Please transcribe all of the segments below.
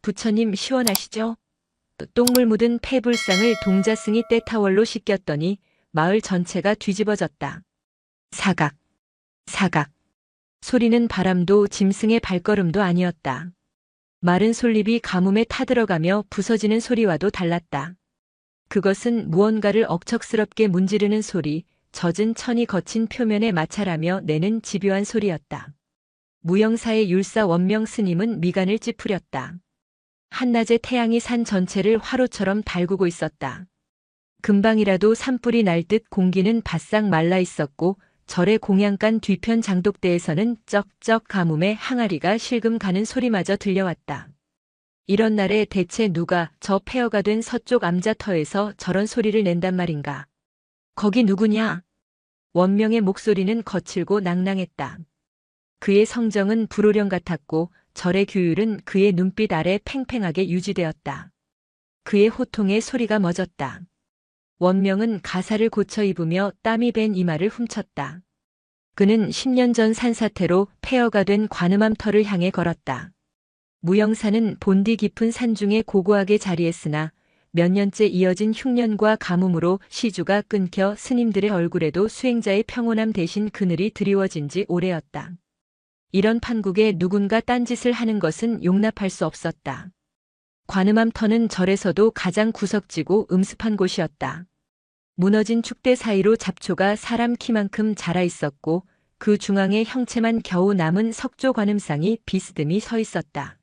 부처님 시원하시죠? 똥물 묻은 폐불상을 동자승이 때타월로 씻겼더니 마을 전체가 뒤집어졌다. 사각, 사각. 소리는 바람도 짐승의 발걸음도 아니었다. 마른 솔잎이 가뭄에 타들어가며 부서지는 소리와도 달랐다. 그것은 무언가를 억척스럽게 문지르는 소리, 젖은 천이 거친 표면에 마찰하며 내는 집요한 소리였다. 무영사의 율사 원명 스님은 미간을 찌푸렸다. 한낮에 태양이 산 전체를 화로처럼 달구고 있었다. 금방이라도 산불이 날 듯 공기는 바싹 말라 있었고 절의 공양간 뒤편 장독대에서는 쩍쩍 가뭄에 항아리가 실금 가는 소리마저 들려왔다. 이런 날에 대체 누가 저 폐허가 된 서쪽 암자터에서 저런 소리를 낸단 말인가. 거기 누구냐? 원명의 목소리는 거칠고 낭낭했다. 그의 성정은 불호령 같았고 절의 규율은 그의 눈빛 아래 팽팽하게 유지되었다. 그의 호통에 소리가 멎었다. 원명은 가사를 고쳐 입으며 땀이 밴 이마를 훔쳤다. 그는 10년 전 산사태로 폐허가 된 관음암터를 향해 걸었다. 무영사는 본디 깊은 산중에 고고하게 자리했으나 몇 년째 이어진 흉년과 가뭄으로 시주가 끊겨 스님들의 얼굴에도 수행자의 평온함 대신 그늘이 드리워진 지 오래였다. 이런 판국에 누군가 딴짓을 하는 것은 용납할 수 없었다. 관음암터는 절에서도 가장 구석지고 음습한 곳이었다. 무너진 축대 사이로 잡초가 사람 키만큼 자라 있었고 그 중앙에 형체만 겨우 남은 석조 관음상이 비스듬히 서 있었다.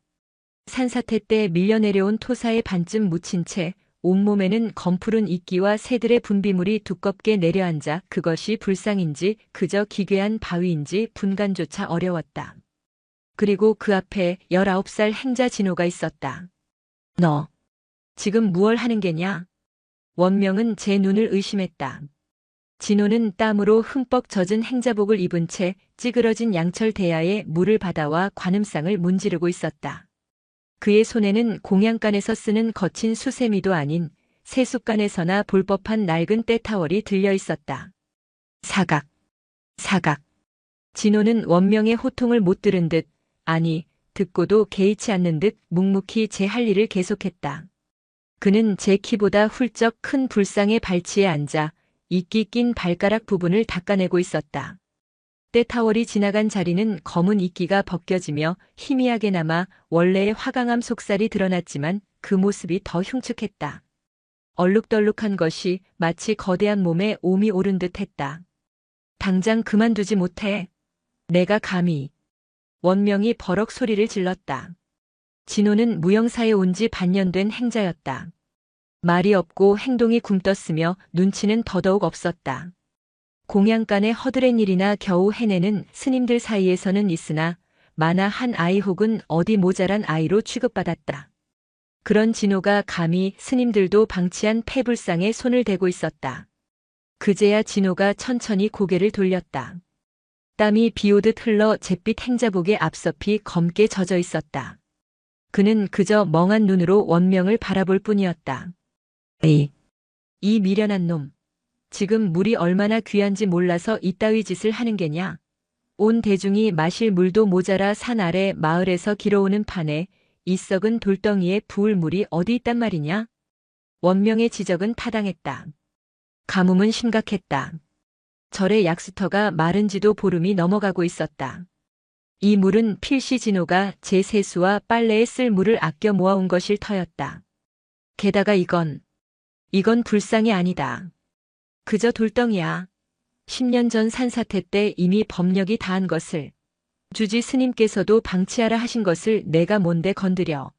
산사태 때 밀려내려온 토사에 반쯤 묻힌 채 온몸에는 검푸른 이끼와 새들의 분비물이 두껍게 내려앉아 그것이 불상인지 그저 기괴한 바위인지 분간조차 어려웠다. 그리고 그 앞에 19살 행자 진호가 있었다. 너 지금 무얼 하는 게냐? 원명은 제 눈을 의심했다. 진호는 땀으로 흠뻑 젖은 행자복을 입은 채 찌그러진 양철 대야에 물을 받아와 관음상을 문지르고 있었다. 그의 손에는 공양간에서 쓰는 거친 수세미도 아닌 세숫간에서나 볼 법한 낡은 때타월이 들려 있었다. 사각, 사각. 진호는 원명의 호통을 못 들은 듯, 아니, 듣고도 개의치 않는 듯 묵묵히 제 할 일을 계속했다. 그는 제 키보다 훌쩍 큰 불상의 발치에 앉아 이끼 낀 발가락 부분을 닦아내고 있었다. 때타월이 지나간 자리는 검은 이끼가 벗겨지며 희미하게 남아 원래의 화강암 속살이 드러났지만 그 모습이 더 흉측했다. 얼룩덜룩한 것이 마치 거대한 몸에 옴이 오른 듯 했다. 당장 그만두지 못해. 내가 감히. 원명이 버럭 소리를 질렀다. 진호는 무영사에 온 지 반년 된 행자였다. 말이 없고 행동이 굼떴으며 눈치는 더더욱 없었다. 공양간의 허드렛 일이나 겨우 해내는 스님들 사이에서는 있으나 만화 한 아이 혹은 어디 모자란 아이로 취급받았다. 그런 진호가 감히 스님들도 방치한 폐불상에 손을 대고 있었다. 그제야 진호가 천천히 고개를 돌렸다. 땀이 비오듯 흘러 잿빛 행자복에 앞섭이 검게 젖어 있었다. 그는 그저 멍한 눈으로 원명을 바라볼 뿐이었다. 이 미련한 놈. 지금 물이 얼마나 귀한지 몰라서 이따위 짓을 하는 게냐. 온 대중이 마실 물도 모자라 산 아래 마을에서 길어오는 판에 이 썩은 돌덩이에 부을 물이 어디 있단 말이냐. 원명의 지적은 타당했다. 가뭄은 심각했다. 절의 약수터가 마른 지도 보름이 넘어가고 있었다. 이 물은 필시 진호가 제 세수와 빨래에 쓸 물을 아껴 모아온 것일 터였다. 게다가 이건 불상이 아니다. 그저 돌덩이야. 10년 전 산사태 때 이미 법력이 다한 것을 주지 스님께서도 방치하라 하신 것을 내가 뭔데 건드려.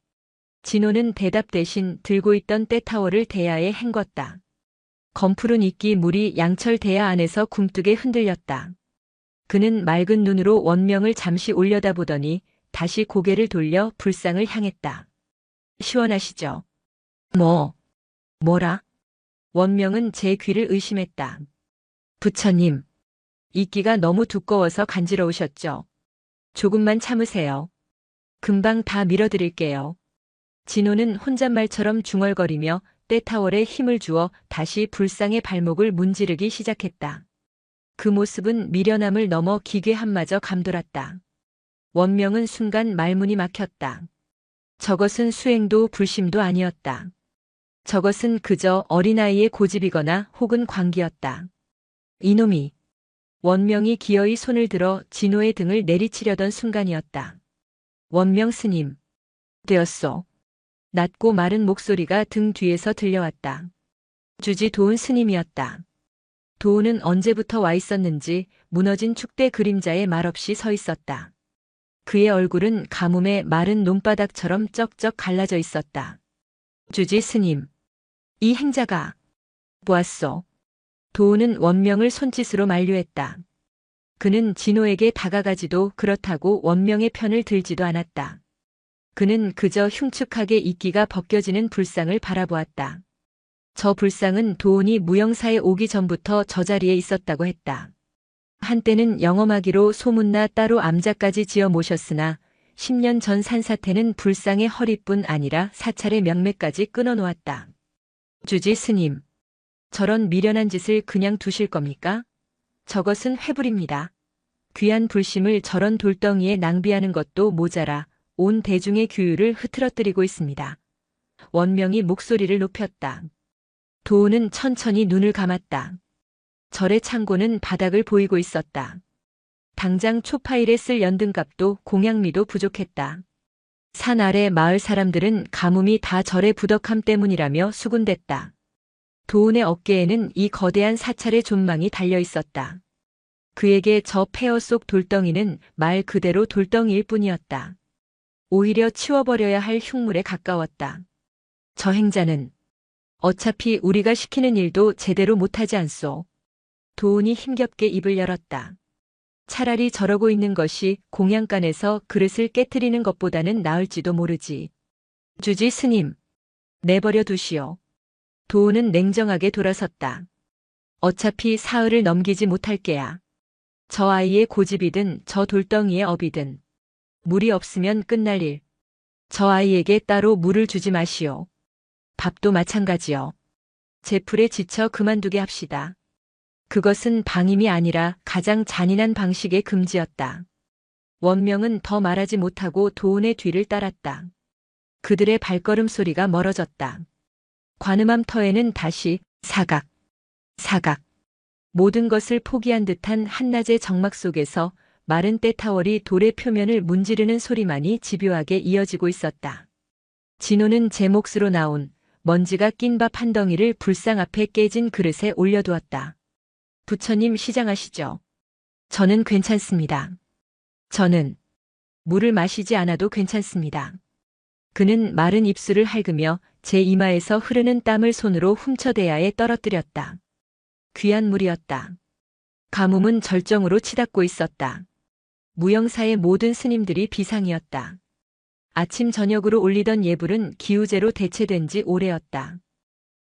진호는 대답 대신 들고 있던 때타월을 대야에 헹궜다. 검푸른 이끼 물이 양철 대야 안에서 굼뜨게 흔들렸다. 그는 맑은 눈으로 원명을 잠시 올려다보더니 다시 고개를 돌려 불상을 향했다. 시원하시죠? 뭐라? 원명은 제 귀를 의심했다. 부처님, 이끼가 너무 두꺼워서 간지러우셨죠? 조금만 참으세요. 금방 다 밀어드릴게요. 진호는 혼잣말처럼 중얼거리며 때타월에 힘을 주어 다시 불상의 발목을 문지르기 시작했다. 그 모습은 미련함을 넘어 기괴함마저 감돌았다. 원명은 순간 말문이 막혔다. 저것은 수행도 불심도 아니었다. 저것은 그저 어린아이의 고집이거나 혹은 광기였다. 이놈이. 원명이 기어이 손을 들어 진호의 등을 내리치려던 순간이었다. 원명 스님. 되었소. 낮고 마른 목소리가 등 뒤에서 들려왔다. 주지 도은 스님이었다. 도은은 언제부터 와 있었는지 무너진 축대 그림자에 말없이 서 있었다. 그의 얼굴은 가뭄에 마른 논바닥처럼 쩍쩍 갈라져 있었다. 주지 스님. 이 행자가. 보았소. 도은은 원명을 손짓으로 만류했다. 그는 진호에게 다가가지도 그렇다고 원명의 편을 들지도 않았다. 그는 그저 흉측하게 이끼가 벗겨지는 불상을 바라보았다. 저 불상은 도은이 무영사에 오기 전부터 저 자리에 있었다고 했다. 한때는 영험하기로 소문나 따로 암자까지 지어 모셨으나 10년 전 산사태는 불상의 허리뿐 아니라 사찰의 명맥까지 끊어놓았다. 주지 스님. 저런 미련한 짓을 그냥 두실 겁니까? 저것은 회불입니다. 귀한 불심을 저런 돌덩이에 낭비하는 것도 모자라 온 대중의 규율을 흐트러뜨리고 있습니다. 원명이 목소리를 높였다. 도은은 천천히 눈을 감았다. 절의 창고는 바닥을 보이고 있었다. 당장 초파일에 쓸 연등갑도 공양미도 부족했다. 산 아래 마을 사람들은 가뭄이 다 절의 부덕함 때문이라며 수군댔다. 도은의 어깨에는 이 거대한 사찰의 존망이 달려 있었다. 그에게 저 폐허 속 돌덩이는 말 그대로 돌덩이일 뿐이었다. 오히려 치워버려야 할 흉물에 가까웠다. 저 행자는 어차피 우리가 시키는 일도 제대로 못하지 않소. 도은이 힘겹게 입을 열었다. 차라리 저러고 있는 것이 공양간에서 그릇을 깨트리는 것보다는 나을지도 모르지. 주지 스님. 내버려 두시오. 도은은 냉정하게 돌아섰다. 어차피 사흘을 넘기지 못할 게야. 저 아이의 고집이든 저 돌덩이의 업이든 물이 없으면 끝날 일. 저 아이에게 따로 물을 주지 마시오. 밥도 마찬가지요. 제풀에 지쳐 그만두게 합시다. 그것은 방임이 아니라 가장 잔인한 방식의 금지였다. 원명은 더 말하지 못하고 도은의 뒤를 따랐다. 그들의 발걸음 소리가 멀어졌다. 관음암 터에는 다시 사각, 사각. 모든 것을 포기한 듯한 한낮의 정막 속에서 마른 떼타월이 돌의 표면을 문지르는 소리만이 집요하게 이어지고 있었다. 진호는 제 몫으로 나온 먼지가 낀 밥 한 덩이를 불상 앞에 깨진 그릇에 올려두었다. 부처님 시장하시죠. 저는 괜찮습니다. 저는 물을 마시지 않아도 괜찮습니다. 그는 마른 입술을 핥으며 제 이마에서 흐르는 땀을 손으로 훔쳐대야에 떨어뜨렸다. 귀한 물이었다. 가뭄은 절정으로 치닫고 있었다. 무영사의 모든 스님들이 비상이었다. 아침 저녁으로 올리던 예불은 기우제로 대체된 지 오래였다.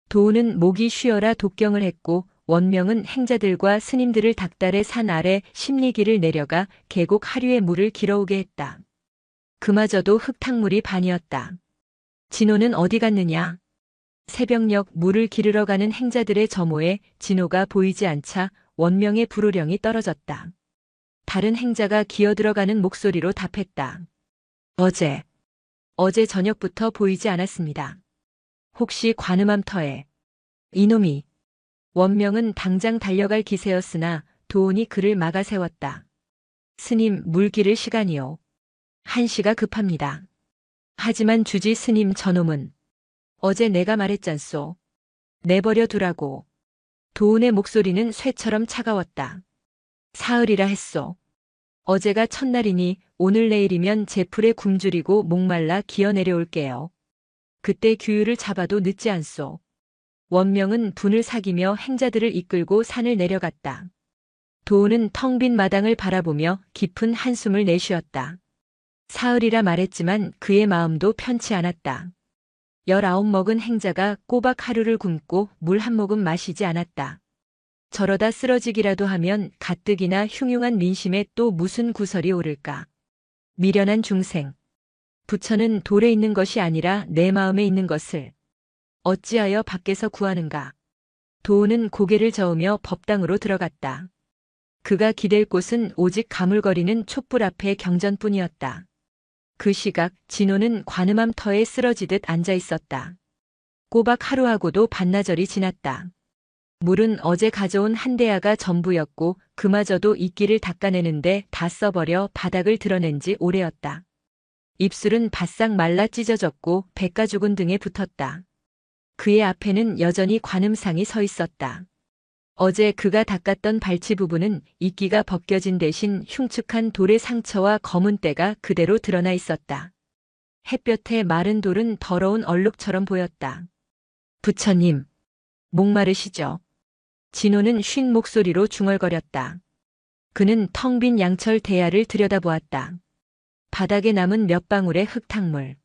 도은은 목이 쉬어라 독경을 했고 원명은 행자들과 스님들을 닥달해 산 아래 십리길을 내려가 계곡 하류의 물을 길어오게 했다. 그마저도 흙탕물이 반이었다. 진호는 어디 갔느냐? 새벽녘 물을 기르러 가는 행자들의 점호에 진호가 보이지 않자 원명의 불호령이 떨어졌다. 다른 행자가 기어들어가는 목소리로 답했다. 어제 저녁부터 보이지 않았습니다. 혹시 관음암 터에. 이놈이. 원명은 당장 달려갈 기세였으나 도은이 그를 막아 세웠다. 스님 물 기를 시간이요. 한시가 급합니다. 하지만 주지 스님 저놈은. 어제 내가 말했잖소. 내버려 두라고. 도은의 목소리는 쇠처럼 차가웠다. 사흘이라 했소. 어제가 첫날이니 오늘 내일이면 제풀에 굶주리고 목말라 기어 내려올게요. 그때 규율을 잡아도 늦지 않소. 원명은 분을 사기며 행자들을 이끌고 산을 내려갔다. 도은은 텅 빈 마당을 바라보며 깊은 한숨을 내쉬었다. 사흘이라 말했지만 그의 마음도 편치 않았다. 19 먹은 행자가 꼬박 하루를 굶고 물 한 모금 마시지 않았다. 저러다 쓰러지기라도 하면 가뜩이나 흉흉한 민심에 또 무슨 구설이 오를까. 미련한 중생. 부처는 돌에 있는 것이 아니라 내 마음에 있는 것을 어찌하여 밖에서 구하는가. 도은은 고개를 저으며 법당으로 들어갔다. 그가 기댈 곳은 오직 가물거리는 촛불 앞의 경전뿐이었다. 그 시각 진호는 관음암 터에 쓰러지듯 앉아 있었다. 꼬박 하루하고도 반나절이 지났다. 물은 어제 가져온 한 대야가 전부였고 그마저도 이끼를 닦아내는데 다 써버려 바닥을 드러낸 지 오래였다. 입술은 바싹 말라 찢어졌고 백가죽은 등에 붙었다. 그의 앞에는 여전히 관음상이 서 있었다. 어제 그가 닦았던 발치 부분은 이끼가 벗겨진 대신 흉측한 돌의 상처와 검은 때가 그대로 드러나 있었다. 햇볕에 마른 돌은 더러운 얼룩처럼 보였다. 부처님, 목마르시죠? 진호는 쉰 목소리로 중얼거렸다. 그는 텅 빈 양철 대야를 들여다보았다. 바닥에 남은 몇 방울의 흙탕물.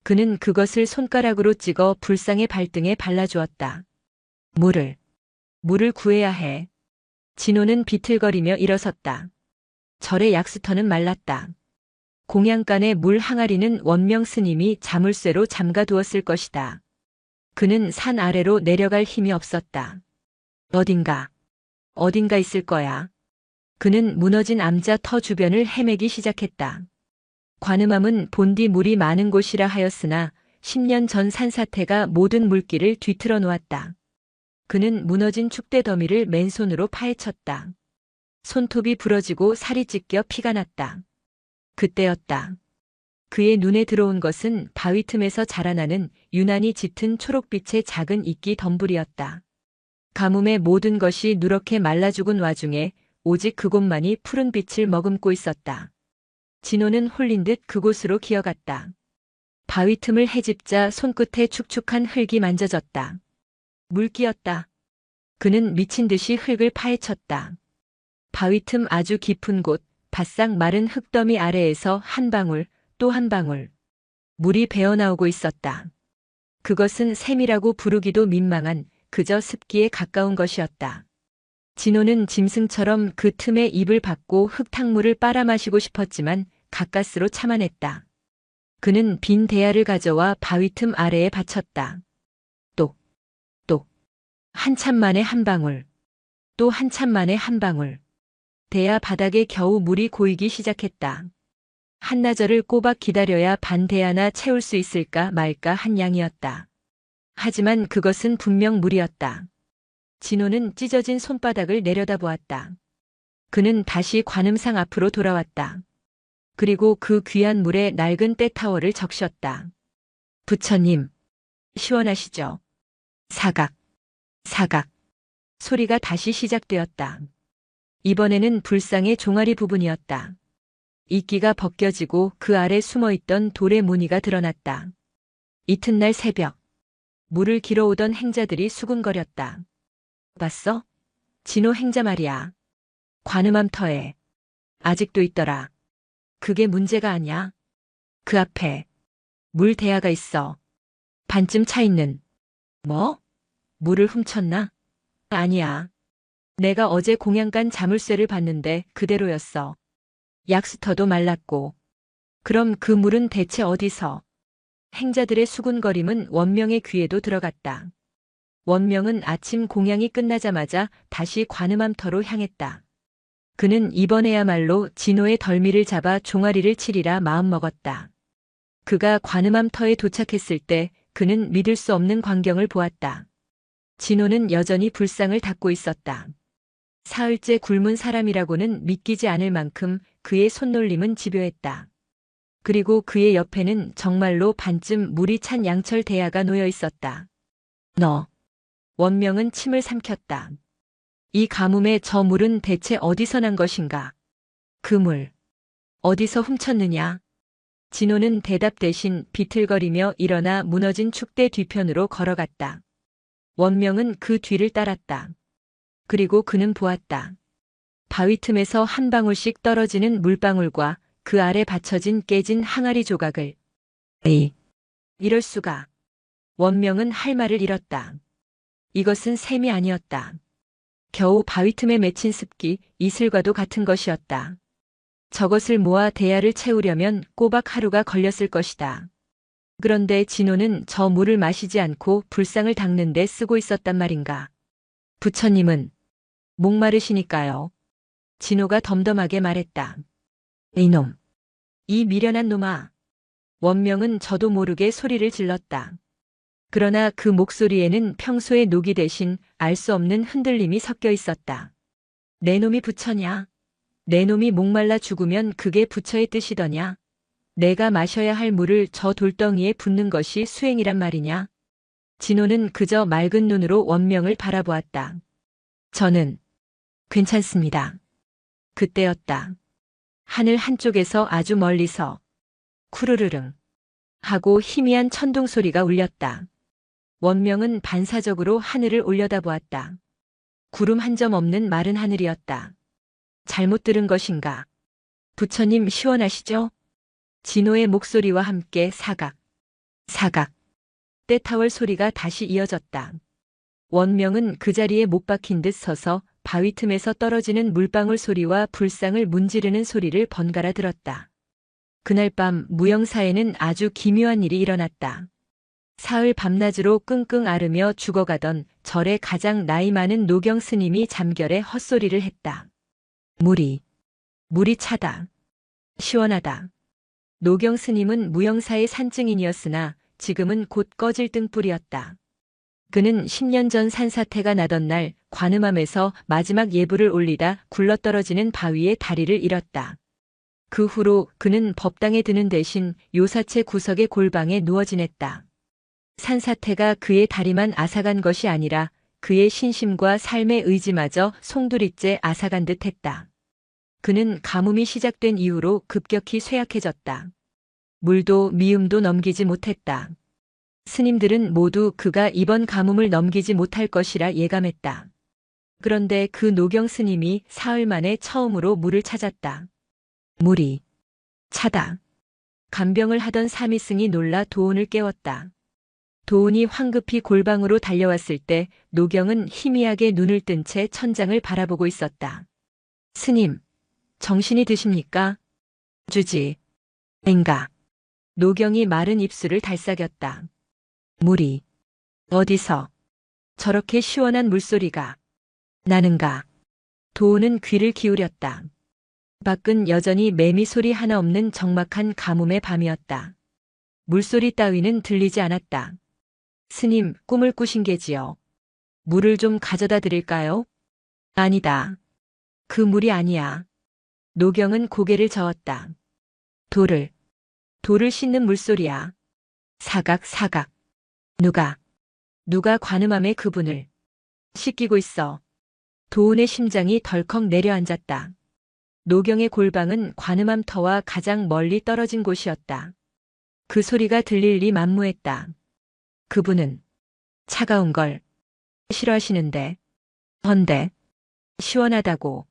그는 그것을 손가락으로 찍어 불상의 발등에 발라주었다. 물을 구해야 해. 진호는 비틀거리며 일어섰다. 절의 약수터는 말랐다. 공양간의 물 항아리는 원명 스님이 자물쇠로 잠가두었을 것이다. 그는 산 아래로 내려갈 힘이 없었다. 어딘가 있을 거야. 그는 무너진 암자 터 주변을 헤매기 시작했다. 관음암은 본디 물이 많은 곳이라 하였으나 10년 전 산사태가 모든 물길을 뒤틀어 놓았다. 그는 무너진 축대 더미를 맨손으로 파헤쳤다. 손톱이 부러지고 살이 찢겨 피가 났다. 그때였다. 그의 눈에 들어온 것은 바위 틈에서 자라나는 유난히 짙은 초록빛의 작은 이끼 덤불이었다. 가뭄의 모든 것이 누렇게 말라 죽은 와중에 오직 그곳만이 푸른 빛을 머금고 있었다. 진호는 홀린 듯 그곳으로 기어갔다. 바위 틈을 헤집자 손끝에 축축한 흙이 만져졌다. 물기였다. 그는 미친 듯이 흙을 파헤쳤다. 바위 틈 아주 깊은 곳, 바싹 마른 흙더미 아래에서 한 방울, 또 한 방울. 물이 배어나오고 있었다. 그것은 샘이라고 부르기도 민망한 그저 습기에 가까운 것이었다. 진호는 짐승처럼 그 틈에 입을 받고 흙탕물을 빨아마시고 싶었지만 가까스로 참아냈다. 그는 빈 대야를 가져와 바위 틈 아래에 받쳤다. 한참 만에 한 방울, 또 한참 만에 한 방울. 대야 바닥에 겨우 물이 고이기 시작했다. 한나절을 꼬박 기다려야 반 대야나 채울 수 있을까 말까 한 양이었다. 하지만 그것은 분명 물이었다. 진호는 찢어진 손바닥을 내려다보았다. 그는 다시 관음상 앞으로 돌아왔다. 그리고 그 귀한 물에 낡은 때타워를 적셨다. 부처님, 시원하시죠? 사각. 소리가 다시 시작되었다. 이번에는 불상의 종아리 부분이었다. 이끼가 벗겨지고 그 아래 숨어있던 돌의 무늬가 드러났다. 이튿날 새벽, 물을 길어오던 행자들이 수군거렸다. 봤어? 진호 행자 말이야. 관음암 터에. 아직도 있더라. 그게 문제가 아니야. 그 앞에 물 대야가 있어. 반쯤 차 있는. 뭐? 물을 훔쳤나? 아니야. 내가 어제 공양간 자물쇠를 봤는데 그대로였어. 약수터도 말랐고. 그럼 그 물은 대체 어디서? 행자들의 수군거림은 원명의 귀에도 들어갔다. 원명은 아침 공양이 끝나자마자 다시 관음암터로 향했다. 그는 이번에야말로 진호의 덜미를 잡아 종아리를 치리라 마음먹었다. 그가 관음암터에 도착했을 때 그는 믿을 수 없는 광경을 보았다. 진호는 여전히 불상을 닦고 있었다. 사흘째 굶은 사람이라고는 믿기지 않을 만큼 그의 손놀림은 집요했다. 그리고 그의 옆에는 정말로 반쯤 물이 찬 양철 대야가 놓여 있었다. 원명은 침을 삼켰다. 이 가뭄에 저 물은 대체 어디서 난 것인가? 그 물, 어디서 훔쳤느냐? 진호는 대답 대신 비틀거리며 일어나 무너진 축대 뒤편으로 걸어갔다. 원명은 그 뒤를 따랐다. 그리고 그는 보았다. 바위 틈에서 한 방울씩 떨어지는 물방울과 그 아래 받쳐진 깨진 항아리 조각을. 이럴 수가. 원명은 할 말을 잃었다. 이것은 샘이 아니었다. 겨우 바위 틈에 맺힌 습기, 이슬과도 같은 것이었다. 저것을 모아 대야를 채우려면 꼬박 하루가 걸렸을 것이다. 그런데 진호는 저 물을 마시지 않고 불상을 닦는 데 쓰고 있었단 말인가. 부처님은 목마르시니까요. 진호가 덤덤하게 말했다. 이놈. 이 미련한 놈아. 원명은 저도 모르게 소리를 질렀다. 그러나 그 목소리에는 평소의 노기 대신 알 수 없는 흔들림이 섞여 있었다. 내 놈이 부처냐? 내 놈이 목말라 죽으면 그게 부처의 뜻이더냐? 내가 마셔야 할 물을 저 돌덩이에 붓는 것이 수행이란 말이냐? 진호는 그저 맑은 눈으로 원명을 바라보았다. 저는 괜찮습니다. 그때였다. 하늘 한쪽에서 아주 멀리서 쿠르르릉 하고 희미한 천둥 소리가 울렸다. 원명은 반사적으로 하늘을 올려다보았다. 구름 한 점 없는 마른 하늘이었다. 잘못 들은 것인가? 부처님 시원하시죠? 진호의 목소리와 함께 사각, 사각, 떼타월 소리가 다시 이어졌다. 원명은 그 자리에 못 박힌 듯 서서 바위 틈에서 떨어지는 물방울 소리와 불상을 문지르는 소리를 번갈아 들었다. 그날 밤 무영사에는 아주 기묘한 일이 일어났다. 사흘 밤낮으로 끙끙 앓으며 죽어가던 절의 가장 나이 많은 노경 스님이 잠결에 헛소리를 했다. 물이 차다. 시원하다. 노경 스님은 무영사의 산증인이었으나 지금은 곧 꺼질 등불이었다. 그는 10년 전 산사태가 나던 날 관음암에서 마지막 예불을 올리다 굴러떨어지는 바위에 다리를 잃었다. 그 후로 그는 법당에 드는 대신 요사체 구석의 골방에 누워 지냈다. 산사태가 그의 다리만 앗아간 것이 아니라 그의 신심과 삶의 의지마저 송두리째 앗아간 듯했다. 그는 가뭄이 시작된 이후로 급격히 쇠약해졌다. 물도 미음도 넘기지 못했다. 스님들은 모두 그가 이번 가뭄을 넘기지 못할 것이라 예감했다. 그런데 그 노경 스님이 사흘 만에 처음으로 물을 찾았다. 물이 차다. 간병을 하던 사미승이 놀라 도운을 깨웠다. 도운이 황급히 골방으로 달려왔을 때 노경은 희미하게 눈을 뜬 채 천장을 바라보고 있었다. 스님, 정신이 드십니까? 주지. 엥가. 노경이 마른 입술을 달싹였다. 물이 어디서 저렇게 시원한 물소리가 나는가? 도운은 귀를 기울였다. 밖은 여전히 매미 소리 하나 없는 적막한 가뭄의 밤이었다. 물소리 따위는 들리지 않았다. 스님, 꿈을 꾸신 게지요. 물을 좀 가져다 드릴까요? 아니다. 그 물이 아니야. 노경은 고개를 저었다. 돌을 씻는 물소리야. 사각 사각. 누가 관음암에 그분을 씻기고 있어. 도운의 심장이 덜컥 내려앉았다. 노경의 골방은 관음암 터와 가장 멀리 떨어진 곳이었다. 그 소리가 들릴 리 만무했다. 그분은 차가운 걸 싫어하시는데, 헌데 시원하다고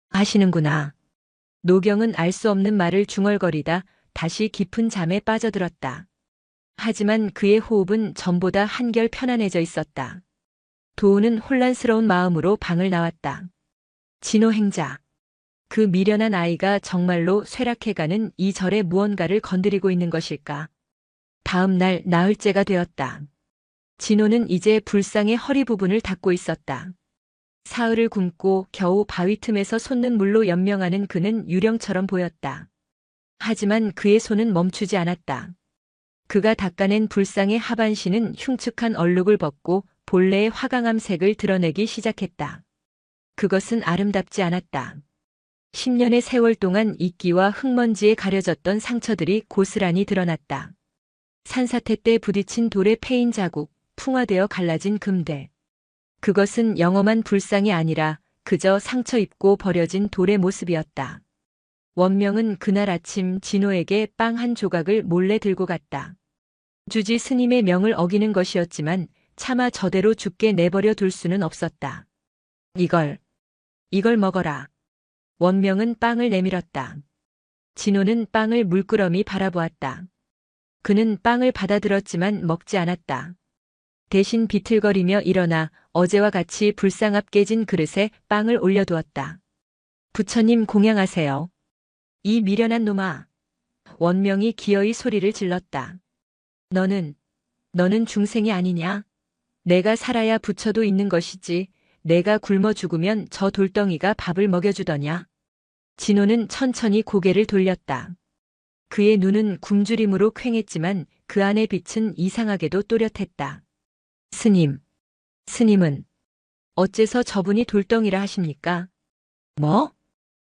하시는구나. 노경은 알 수 없는 말을 중얼거리다 다시 깊은 잠에 빠져들었다. 하지만 그의 호흡은 전보다 한결 편안해져 있었다. 도우는 혼란스러운 마음으로 방을 나왔다. 진호 행자. 그 미련한 아이가 정말로 쇠락해가는 이 절의 무언가를 건드리고 있는 것일까? 다음 날 나흘째가 되었다. 진호는 이제 불상의 허리 부분을 닦고 있었다. 사흘을 굶고 겨우 바위 틈에서 솟는 물로 연명하는 그는 유령처럼 보였다. 하지만 그의 손은 멈추지 않았다. 그가 닦아낸 불상의 하반신은 흉측한 얼룩을 벗고 본래의 화강암 색을 드러내기 시작했다. 그것은 아름답지 않았다. 10년의 세월 동안 이끼와 흙먼지에 가려졌던 상처들이 고스란히 드러났다. 산사태 때 부딪힌 돌의 패인 자국, 풍화되어 갈라진 금대. 그것은 영험한 불상이 아니라 그저 상처 입고 버려진 돌의 모습이었다. 원명은 그날 아침 진호에게 빵 한 조각을 몰래 들고 갔다. 주지 스님의 명을 어기는 것이었지만 차마 저대로 죽게 내버려 둘 수는 없었다. 이걸 먹어라. 원명은 빵을 내밀었다. 진호는 빵을 물끄러미 바라보았다. 그는 빵을 받아들었지만 먹지 않았다. 대신 비틀거리며 일어나 어제와 같이 불상 앞 깨진 그릇에 빵을 올려두었다. 부처님 공양하세요. 이 미련한 놈아. 원명이 기어이 소리를 질렀다. 너는 중생이 아니냐? 내가 살아야 부처도 있는 것이지 내가 굶어 죽으면 저 돌덩이가 밥을 먹여주더냐? 진호는 천천히 고개를 돌렸다. 그의 눈은 굶주림으로 퀭했지만 그 안의 빛은 이상하게도 또렷했다. 스님, 스님은 어째서 저분이 돌덩이라 하십니까? 뭐?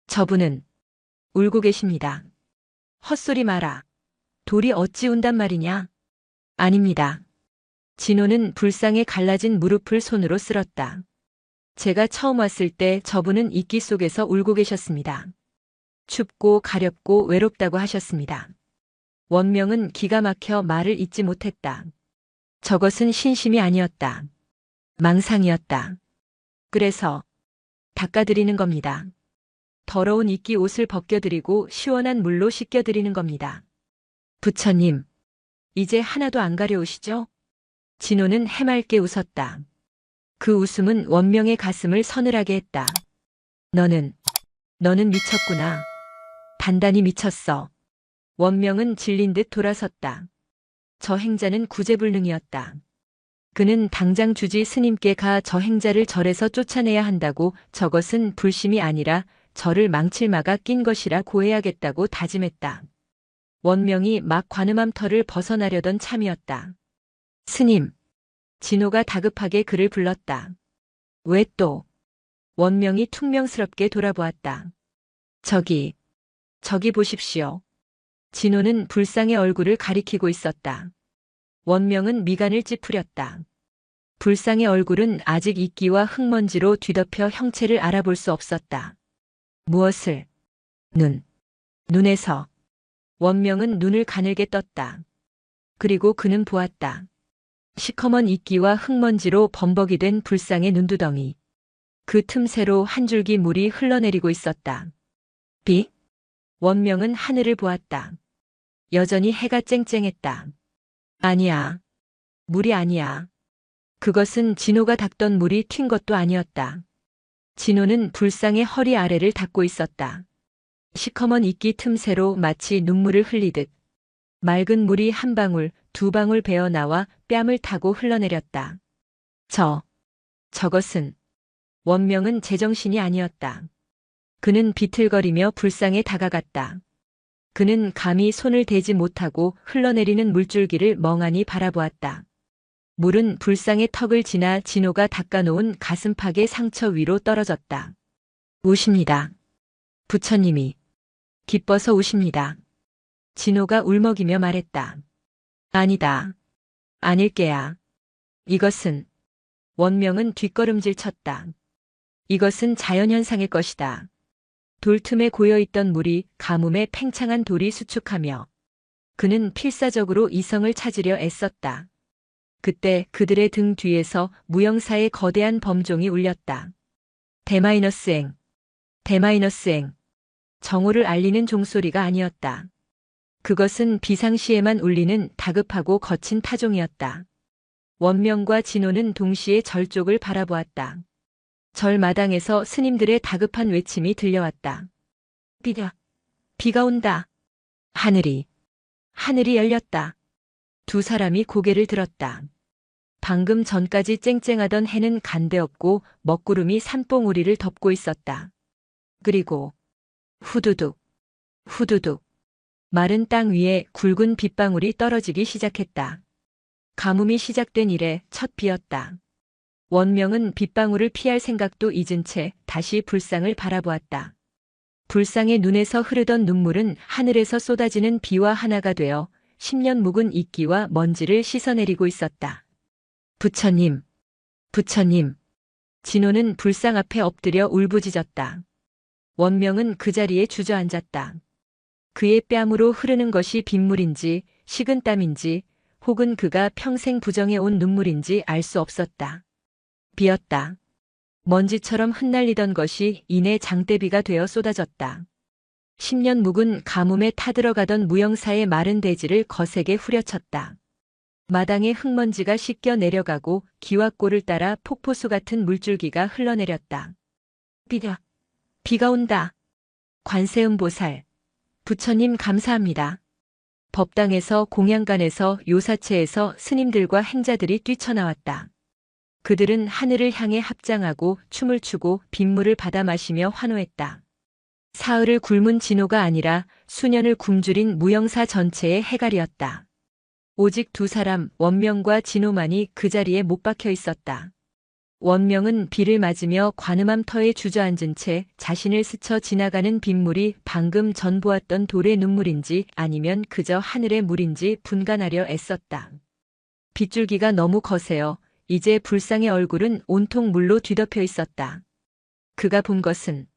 저분은 울고 계십니다. 헛소리 마라. 돌이 어찌 운단 말이냐? 아닙니다. 진호는 불상에 갈라진 무릎을 손으로 쓸었다. 제가 처음 왔을 때 저분은 이끼 속에서 울고 계셨습니다. 춥고 가렵고 외롭다고 하셨습니다. 원명은 기가 막혀 말을 잇지 못했다. 저것은 신심이 아니었다. 망상이었다. 그래서 닦아드리는 겁니다. 더러운 이끼 옷을 벗겨드리고 시원한 물로 씻겨드리는 겁니다. 부처님, 이제 하나도 안 가려우시죠? 진호는 해맑게 웃었다. 그 웃음은 원명의 가슴을 서늘하게 했다. 너는 미쳤구나. 단단히 미쳤어. 원명은 질린 듯 돌아섰다. 저 행자는 구제불능이었다. 그는 당장 주지 스님께 가 저 행자를 절에서 쫓아내야 한다고, 저것은 불심이 아니라 저를 망칠마가 낀 것이라 고해야겠다고 다짐했다. 원명이 막 관음함 털을 벗어나려던 참이었다. 스님. 진호가 다급하게 그를 불렀다. 왜 또? 원명이 퉁명스럽게 돌아보았다. 저기 보십시오. 진호는 불상의 얼굴을 가리키고 있었다. 원명은 미간을 찌푸렸다. 불상의 얼굴은 아직 이끼와 흙먼지로 뒤덮여 형체를 알아볼 수 없었다. 무엇을? 눈에서. 원명은 눈을 가늘게 떴다. 그리고 그는 보았다. 시커먼 이끼와 흙먼지로 범벅이 된 불상의 눈두덩이. 그 틈새로 한 줄기 물이 흘러내리고 있었다. 비? 원명은 하늘을 보았다. 여전히 해가 쨍쨍했다. 아니야. 물이 아니야. 그것은 진호가 닦던 물이 튄 것도 아니었다. 진호는 불상의 허리 아래를 닦고 있었다. 시커먼 이끼 틈새로 마치 눈물을 흘리듯 맑은 물이 한 방울, 두 방울 배어 나와 뺨을 타고 흘러내렸다. 저것은. 원명은 제정신이 아니었다. 그는 비틀거리며 불상에 다가갔다. 그는 감히 손을 대지 못하고 흘러내리는 물줄기를 멍하니 바라보았다. 물은 불상의 턱을 지나 진호가 닦아놓은 가슴팍의 상처 위로 떨어졌다. 우십니다. 부처님이. 기뻐서 우십니다. 진호가 울먹이며 말했다. 아니다. 아닐게야. 이것은. 원명은 뒷걸음질 쳤다. 이것은 자연현상일 것이다. 돌틈에 고여있던 물이 가뭄에 팽창한 돌이 수축하며 그는 필사적으로 이성을 찾으려 애썼다. 그때 그들의 등 뒤에서 무영사의 거대한 범종이 울렸다. 대마이너스행. 정오를 알리는 종소리가 아니었다. 그것은 비상시에만 울리는 다급하고 거친 타종이었다. 원명과 진호는 동시에 절 쪽을 바라보았다. 절 마당에서 스님들의 다급한 외침이 들려왔다. 비가 온다. 하늘이 열렸다. 두 사람이 고개를 들었다. 방금 전까지 쨍쨍하던 해는 간데없고 먹구름이 산봉우리를 덮고 있었다. 그리고 후두둑 마른 땅 위에 굵은 빗방울이 떨어지기 시작했다. 가뭄이 시작된 이래 첫 비였다. 원명은 빗방울을 피할 생각도 잊은 채 다시 불상을 바라보았다. 불상의 눈에서 흐르던 눈물은 하늘에서 쏟아지는 비와 하나가 되어 10년 묵은 이끼와 먼지를 씻어내리고 있었다. 부처님. 진호는 불상 앞에 엎드려 울부짖었다. 원명은 그 자리에 주저앉았다. 그의 뺨으로 흐르는 것이 빗물인지 식은땀인지 혹은 그가 평생 부정해온 눈물인지 알 수 없었다. 비었다. 먼지처럼 흩날리던 것이 이내 장대비가 되어 쏟아졌다. 10년 묵은 가뭄에 타들어가던 무영사의 마른 대지를 거세게 후려쳤다. 마당에 흙먼지가 씻겨 내려가고 기와골을 따라 폭포수 같은 물줄기가 흘러내렸다. 비가 온다. 관세음보살. 부처님 감사합니다. 법당에서 공양간에서 요사체에서 스님들과 행자들이 뛰쳐나왔다. 그들은 하늘을 향해 합장하고 춤을 추고 빗물을 받아 마시며 환호했다. 사흘을 굶은 진호가 아니라 수년을 굶주린 무영사 전체의 해갈이었다. 오직 두 사람, 원명과 진호만이 그 자리에 못 박혀 있었다. 원명은 비를 맞으며 관음함 터에 주저앉은 채 자신을 스쳐 지나가는 빗물이 방금 전 보았던 돌의 눈물인지 아니면 그저 하늘의 물인지 분간하려 애썼다. 빗줄기가 너무 거세어 이제 불상의 얼굴은 온통 물로 뒤덮여 있었다. 그가 본 것은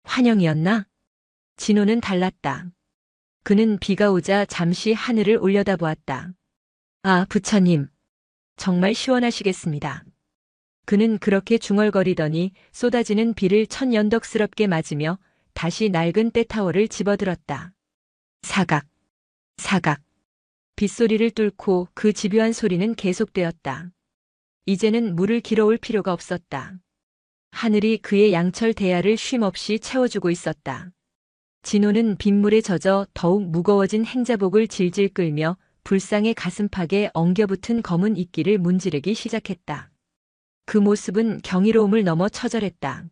환영이었나? 진호는 달랐다. 그는 비가 오자 잠시 하늘을 올려다보았다. 아, 부처님. 정말 시원하시겠습니다. 그는 그렇게 중얼거리더니 쏟아지는 비를 천연덕스럽게 맞으며 다시 낡은 때타워를 집어들었다. 사각, 사각. 빗소리를 뚫고 그 집요한 소리는 계속되었다. 이제는 물을 길어올 필요가 없었다. 하늘이 그의 양철 대야를 쉼없이 채워주고 있었다. 진호는 빗물에 젖어 더욱 무거워진 행자복을 질질 끌며 불상의 가슴팍에 엉겨붙은 검은 이끼를 문지르기 시작했다. 그 모습은 경이로움을 넘어 처절했다.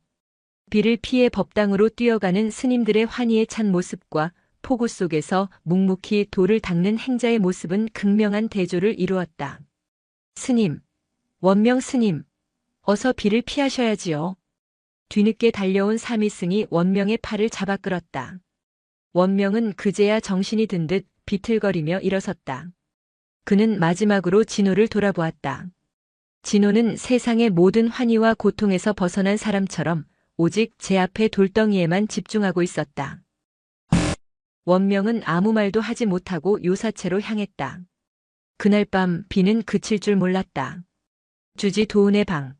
비를 피해 법당으로 뛰어가는 스님들의 환희에 찬 모습과 폭우 속에서 묵묵히 돌을 닦는 행자의 모습은 극명한 대조를 이루었다. 스님, 원명 스님, 어서 비를 피하셔야지요. 뒤늦게 달려온 사미승이 원명의 팔을 잡아 끌었다. 원명은 그제야 정신이 든 듯 비틀거리며 일어섰다. 그는 마지막으로 진호를 돌아보았다. 진호는 세상의 모든 환희와 고통에서 벗어난 사람처럼 오직 제 앞의 돌덩이에만 집중하고 있었다. 원명은 아무 말도 하지 못하고 요사체로 향했다. 그날 밤 비는 그칠 줄 몰랐다. 주지 도은의 방.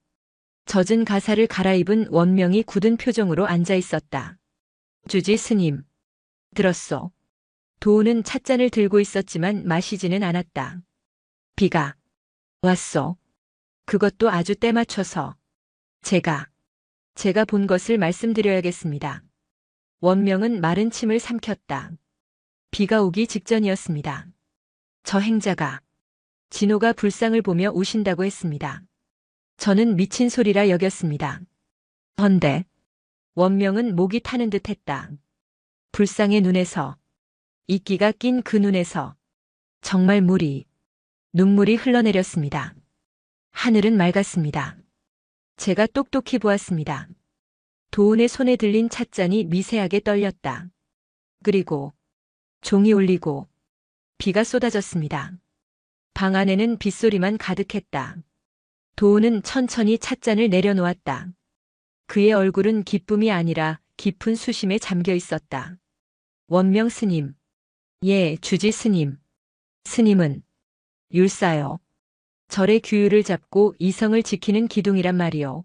젖은 가사를 갈아입은 원명이 굳은 표정으로 앉아 있었다. 주지 스님. 들었소. 도은은 찻잔을 들고 있었지만 마시지는 않았다. 비가 왔소. 그것도 아주 때맞춰서. 제가 본 것을 말씀드려야겠습니다. 원명은 마른 침을 삼켰다. 비가 오기 직전이었습니다. 저 행자가 진호가 불상을 보며 우신다고 했습니다. 저는 미친 소리라 여겼습니다. 헌데 원명은 목이 타는 듯 했다. 불상의 눈에서, 이끼가 낀 그 눈에서 정말 눈물이 흘러내렸습니다. 하늘은 맑았습니다. 제가 똑똑히 보았습니다. 도은의 손에 들린 찻잔이 미세하게 떨렸다. 그리고 종이 울리고 비가 쏟아졌습니다. 방 안에는 빗소리만 가득했다. 도은은 천천히 찻잔을 내려놓았다. 그의 얼굴은 기쁨이 아니라 깊은 수심에 잠겨 있었다. 원명 스님. 예, 주지 스님. 스님은 율사요. 절의 규율을 잡고 이성을 지키는 기둥이란 말이요.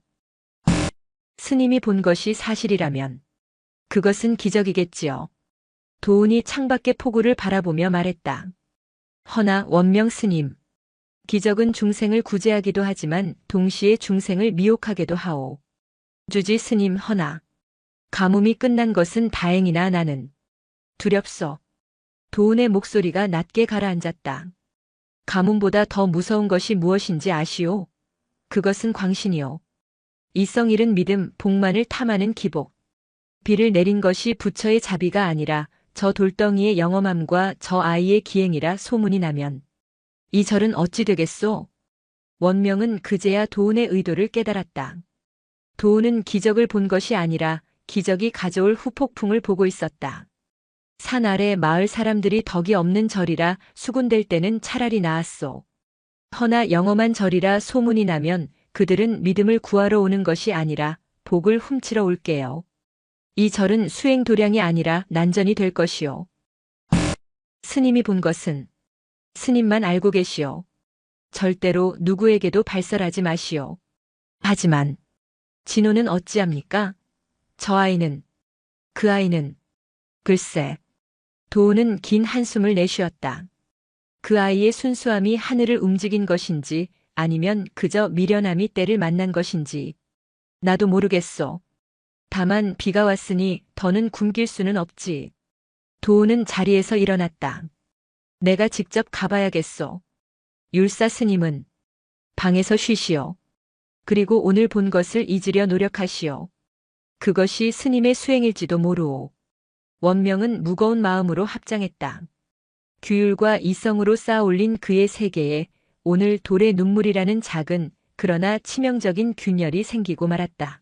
스님이 본 것이 사실이라면 그것은 기적이겠지요. 도은이 창밖의 폭우를 바라보며 말했다. 허나 원명 스님. 기적은 중생을 구제하기도 하지만 동시에 중생을 미혹하게도 하오. 주지 스님 허나. 가뭄이 끝난 것은 다행이나 나는 두렵소. 도은의 목소리가 낮게 가라앉았다. 가뭄보다 더 무서운 것이 무엇인지 아시오? 그것은 광신이요. 이성 잃은 믿음, 복만을 탐하는 기복. 비를 내린 것이 부처의 자비가 아니라 저 돌덩이의 영험함과 저 아이의 기행이라 소문이 나면 이 절은 어찌 되겠소? 원명은 그제야 도은의 의도를 깨달았다. 도은은 기적을 본 것이 아니라 기적이 가져올 후폭풍을 보고 있었다. 산 아래 마을 사람들이 덕이 없는 절이라 수군될 때는 차라리 나았소. 허나 영험한 절이라 소문이 나면 그들은 믿음을 구하러 오는 것이 아니라 복을 훔치러 올게요. 이 절은 수행도량이 아니라 난전이 될 것이요. 스님이 본 것은 스님만 알고 계시오. 절대로 누구에게도 발설하지 마시오. 하지만 진호는 어찌합니까? 저 아이는, 그 아이는, 글쎄. 도은은 긴 한숨을 내쉬었다. 그 아이의 순수함이 하늘을 움직인 것인지 아니면 그저 미련함이 때를 만난 것인지 나도 모르겠소. 다만 비가 왔으니 더는 굶길 수는 없지. 도은은 자리에서 일어났다. 내가 직접 가봐야겠소. 율사 스님은 방에서 쉬시오. 그리고 오늘 본 것을 잊으려 노력하시오. 그것이 스님의 수행일지도 모르오. 원명은 무거운 마음으로 합장했다. 규율과 이성으로 쌓아올린 그의 세계에 오늘 돌의 눈물이라는 작은 그러나 치명적인 균열이 생기고 말았다.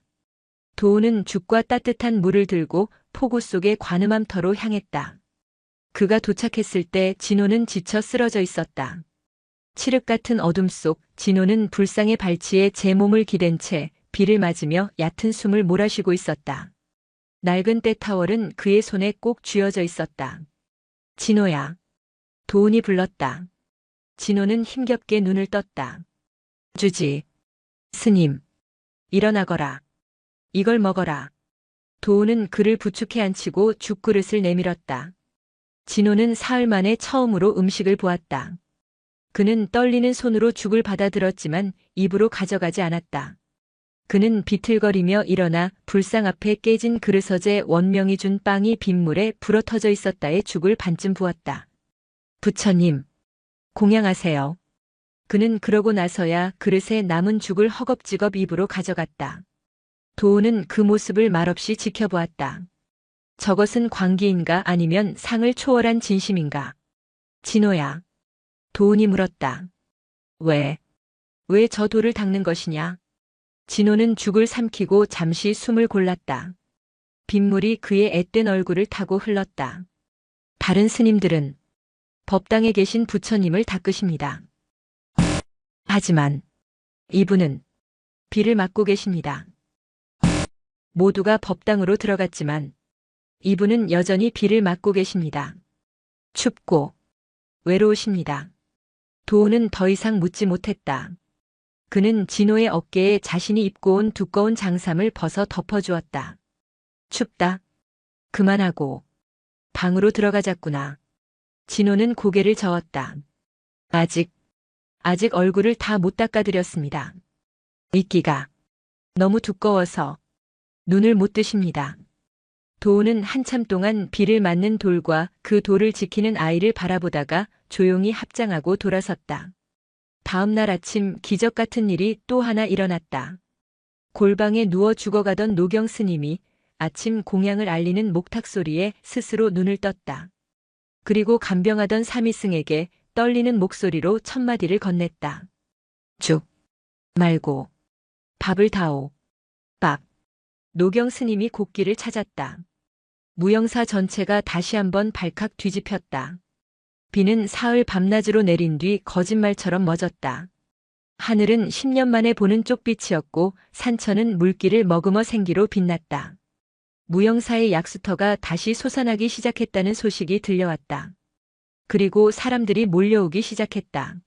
도우는 죽과 따뜻한 물을 들고 폭우 속의 관음암터로 향했다. 그가 도착했을 때 진호는 지쳐 쓰러져 있었다. 칠흑 같은 어둠 속 진호는 불상의 발치에 제 몸을 기댄 채 비를 맞으며 얕은 숨을 몰아쉬고 있었다. 낡은 때타월은 그의 손에 꼭 쥐어져 있었다. 진호야. 도운이 불렀다. 진호는 힘겹게 눈을 떴다. 주지. 스님. 일어나거라. 이걸 먹어라. 도운은 그를 부축해 앉히고 죽그릇을 내밀었다. 진호는 사흘 만에 처음으로 음식을 보았다. 그는 떨리는 손으로 죽을 받아들었지만 입으로 가져가지 않았다. 그는 비틀거리며 일어나 불상 앞에 깨진 그릇서재 원명이 준 빵이 빗물에 불어터져 있었다에 죽을 반쯤 부었다. 부처님, 공양하세요. 그는 그러고 나서야 그릇에 남은 죽을 허겁지겁 입으로 가져갔다. 도우는 그 모습을 말없이 지켜보았다. 저것은 광기인가 아니면 상을 초월한 진심인가? 진호야. 도운이 물었다. 왜 저 돌을 닦는 것이냐? 진호는 죽을 삼키고 잠시 숨을 골랐다. 빗물이 그의 앳된 얼굴을 타고 흘렀다. 다른 스님들은 법당에 계신 부처님을 닦으십니다. 하지만 이분은 비를 맞고 계십니다. 모두가 법당으로 들어갔지만 이분은 여전히 비를 맞고 계십니다. 춥고 외로우십니다. 도우는 더 이상 묻지 못했다. 그는 진호의 어깨에 자신이 입고 온 두꺼운 장삼을 벗어 덮어주었다. 춥다. 그만하고 방으로 들어가자꾸나. 진호는 고개를 저었다. 아직 얼굴을 다 못 닦아드렸습니다. 이끼가 너무 두꺼워서 눈을 못 뜨십니다. 도우는 한참 동안 비를 맞는 돌과 그 돌을 지키는 아이를 바라보다가 조용히 합장하고 돌아섰다. 다음 날 아침 기적 같은 일이 또 하나 일어났다. 골방에 누워 죽어가던 노경 스님이 아침 공양을 알리는 목탁 소리에 스스로 눈을 떴다. 그리고 간병하던 사미승에게 떨리는 목소리로 첫마디를 건넸다. 죽 말고 밥을 다오. 밥. 노경 스님이 곡기를 찾았다. 무영사 전체가 다시 한번 발칵 뒤집혔다. 비는 사흘 밤낮으로 내린 뒤 거짓말처럼 멎었다. 하늘은 10년 만에 보는 쪽빛이었고 산천은 물기를 머금어 생기로 빛났다. 무영사의 약수터가 다시 솟아나기 시작했다는 소식이 들려왔다. 그리고 사람들이 몰려오기 시작했다.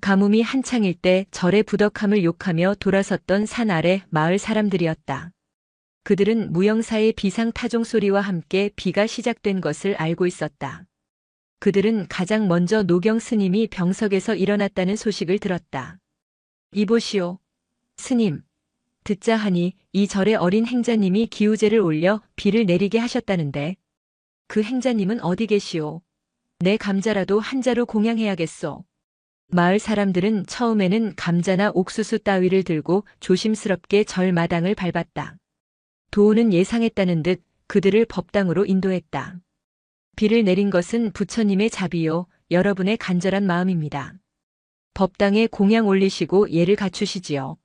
가뭄이 한창일 때 절의 부덕함을 욕하며 돌아섰던 산 아래 마을 사람들이었다. 그들은 무영사의 비상타종 소리와 함께 비가 시작된 것을 알고 있었다. 그들은 가장 먼저 노경 스님이 병석에서 일어났다는 소식을 들었다. 이보시오. 스님. 듣자 하니 이 절의 어린 행자님이 기우제를 올려 비를 내리게 하셨다는데 그 행자님은 어디 계시오? 내 감자라도 한 자루 공양해야겠소. 마을 사람들은 처음에는 감자나 옥수수 따위를 들고 조심스럽게 절 마당을 밟았다. 도우는 예상했다는 듯 그들을 법당으로 인도했다. 비를 내린 것은 부처님의 자비요, 여러분의 간절한 마음입니다. 법당에 공양 올리시고 예를 갖추시지요.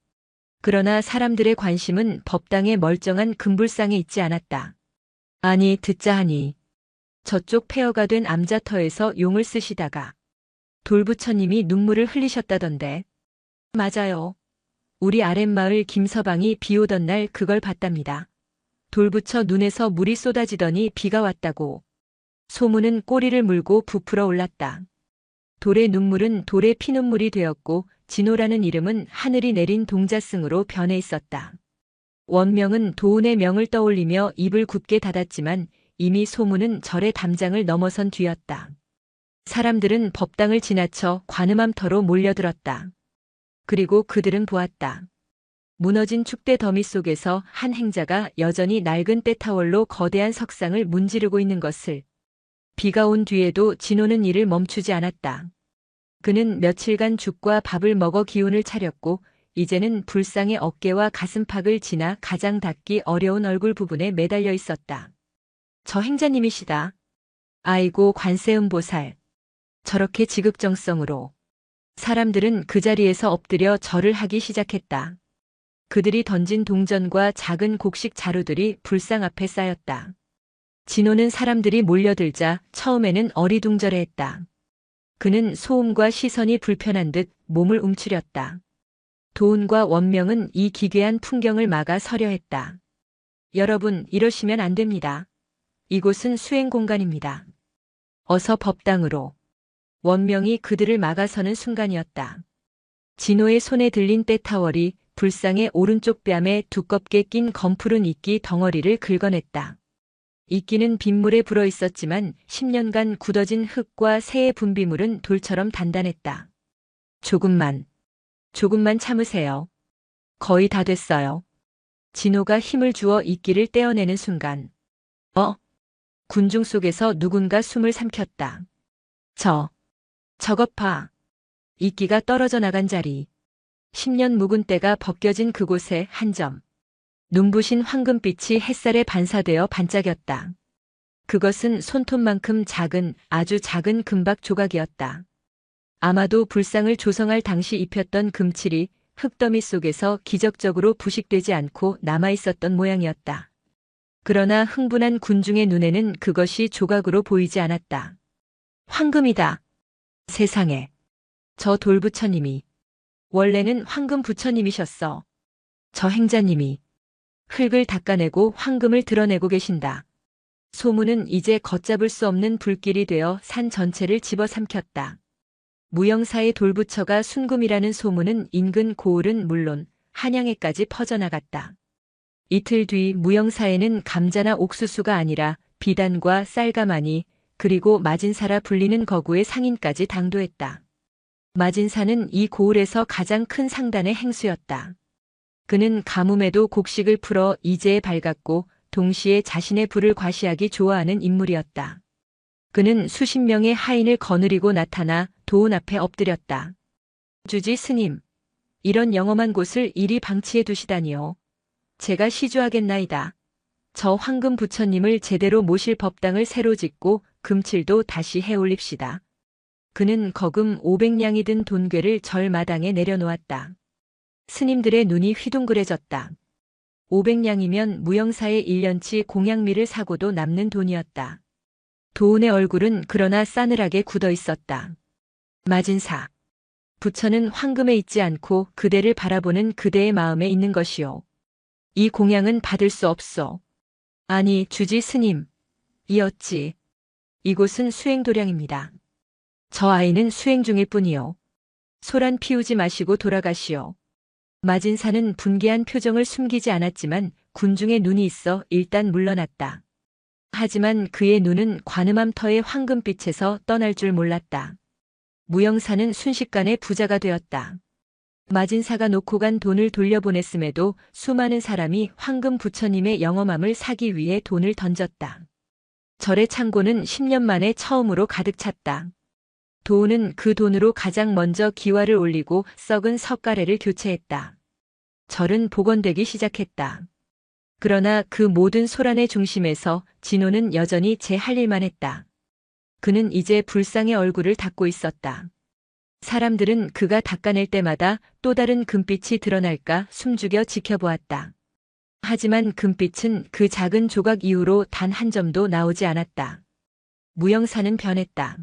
그러나 사람들의 관심은 법당의 멀쩡한 금불상에 있지 않았다. 아니 듣자 하니 저쪽 폐허가 된 암자터에서 용을 쓰시다가 돌부처님이 눈물을 흘리셨다던데. 맞아요. 우리 아랫마을 김서방이 비 오던 날 그걸 봤답니다. 돌부처 눈에서 물이 쏟아지더니 비가 왔다고. 소문은 꼬리를 물고 부풀어 올랐다. 돌의 눈물은 돌의 피눈물이 되었고 진호라는 이름은 하늘이 내린 동자승으로 변해 있었다. 원명은 도운의 명을 떠올리며 입을 굳게 닫았지만 이미 소문은 절의 담장을 넘어선 뒤였다. 사람들은 법당을 지나쳐 관음암터로 몰려들었다. 그리고 그들은 보았다. 무너진 축대 더미 속에서 한 행자가 여전히 낡은 때타월로 거대한 석상을 문지르고 있는 것을. 비가 온 뒤에도 진호는 일을 멈추지 않았다. 그는 며칠간 죽과 밥을 먹어 기운을 차렸고 이제는 불상의 어깨와 가슴팍을 지나 가장 닿기 어려운 얼굴 부분에 매달려 있었다. 저 행자님이시다. 아이고 관세음보살. 저렇게 지극정성으로. 사람들은 그 자리에서 엎드려 절을 하기 시작했다. 그들이 던진 동전과 작은 곡식 자루들이 불상 앞에 쌓였다. 진호는 사람들이 몰려들자 처음에는 어리둥절해했다. 그는 소음과 시선이 불편한 듯 몸을 움츠렸다. 도운과 원명은 이 기괴한 풍경을 막아 서려 했다. 여러분, 이러시면 안 됩니다. 이곳은 수행 공간입니다. 어서 법당으로. 원명이 그들을 막아서는 순간이었다. 진호의 손에 들린 때타월이 불상의 오른쪽 뺨에 두껍게 낀 검푸른 이끼 덩어리를 긁어냈다. 이끼는 빗물에 불어 있었지만 10년간 굳어진 흙과 새의 분비물은 돌처럼 단단했다. 조금만 참으세요. 거의 다 됐어요. 진호가 힘을 주어 이끼를 떼어내는 순간. 군중 속에서 누군가 숨을 삼켰다. 저것 봐. 이끼가 떨어져 나간 자리. 10년 묵은 때가 벗겨진 그곳에 한 점. 눈부신 황금빛이 햇살에 반사되어 반짝였다. 그것은 손톱만큼 작은, 아주 작은 금박 조각이었다. 아마도 불상을 조성할 당시 입혔던 금칠이 흙더미 속에서 기적적으로 부식되지 않고 남아있었던 모양이었다. 그러나 흥분한 군중의 눈에는 그것이 조각으로 보이지 않았다. 황금이다. 세상에. 저 돌부처님이. 원래는 황금 부처님이셨어. 저 행자님이. 흙을 닦아내고 황금을 드러내고 계신다. 소문은 이제 걷잡을 수 없는 불길이 되어 산 전체를 집어삼켰다. 무영사의 돌부처가 순금이라는 소문은 인근 고을은 물론 한양에까지 퍼져나갔다. 이틀 뒤 무영사에는 감자나 옥수수가 아니라 비단과 쌀가마니 그리고 마진사라 불리는 거구의 상인까지 당도했다. 마진사는 이 고을에서 가장 큰 상단의 행수였다. 그는 가뭄에도 곡식을 풀어 이제에 밝았고 동시에 자신의 부를 과시하기 좋아하는 인물이었다. 그는 수십 명의 하인을 거느리고 나타나 도운 앞에 엎드렸다. 주지 스님, 이런 영험한 곳을 이리 방치해 두시다니요. 제가 시주하겠나이다. 저 황금 부처님을 제대로 모실 법당을 새로 짓고 금칠도 다시 해올립시다. 그는 거금 500냥이 든 돈괴를 절마당에 내려놓았다. 스님들의 눈이 휘둥그레졌다. 500냥이면 무영사의 1년치 공양미를 사고도 남는 돈이었다. 도운의 얼굴은 그러나 싸늘하게 굳어 있었다. 마진사. 부처는 황금에 있지 않고 그대를 바라보는 그대의 마음에 있는 것이요. 이 공양은 받을 수 없소. 아니, 주지 스님. 이 어찌. 이곳은 수행도량입니다. 저 아이는 수행 중일 뿐이요. 소란 피우지 마시고 돌아가시오. 마진사는 분개한 표정을 숨기지 않았지만 군중의 눈이 있어 일단 물러났다. 하지만 그의 눈은 관음함 터의 황금빛에서 떠날 줄 몰랐다. 무영사는 순식간에 부자가 되었다. 마진사가 놓고 간 돈을 돌려보냈음에도 수많은 사람이 황금 부처님의 영험함을 사기 위해 돈을 던졌다. 절의 창고는 10년 만에 처음으로 가득 찼다. 도운은 그 돈으로 가장 먼저 기와를 올리고 썩은 석가래를 교체했다. 절은 복원되기 시작했다. 그러나 그 모든 소란의 중심에서 진호는 여전히 제 할 일만 했다. 그는 이제 불상의 얼굴을 닦고 있었다. 사람들은 그가 닦아낼 때마다 또 다른 금빛이 드러날까 숨죽여 지켜보았다. 하지만 금빛은 그 작은 조각 이후로 단 한 점도 나오지 않았다. 무영사는 변했다.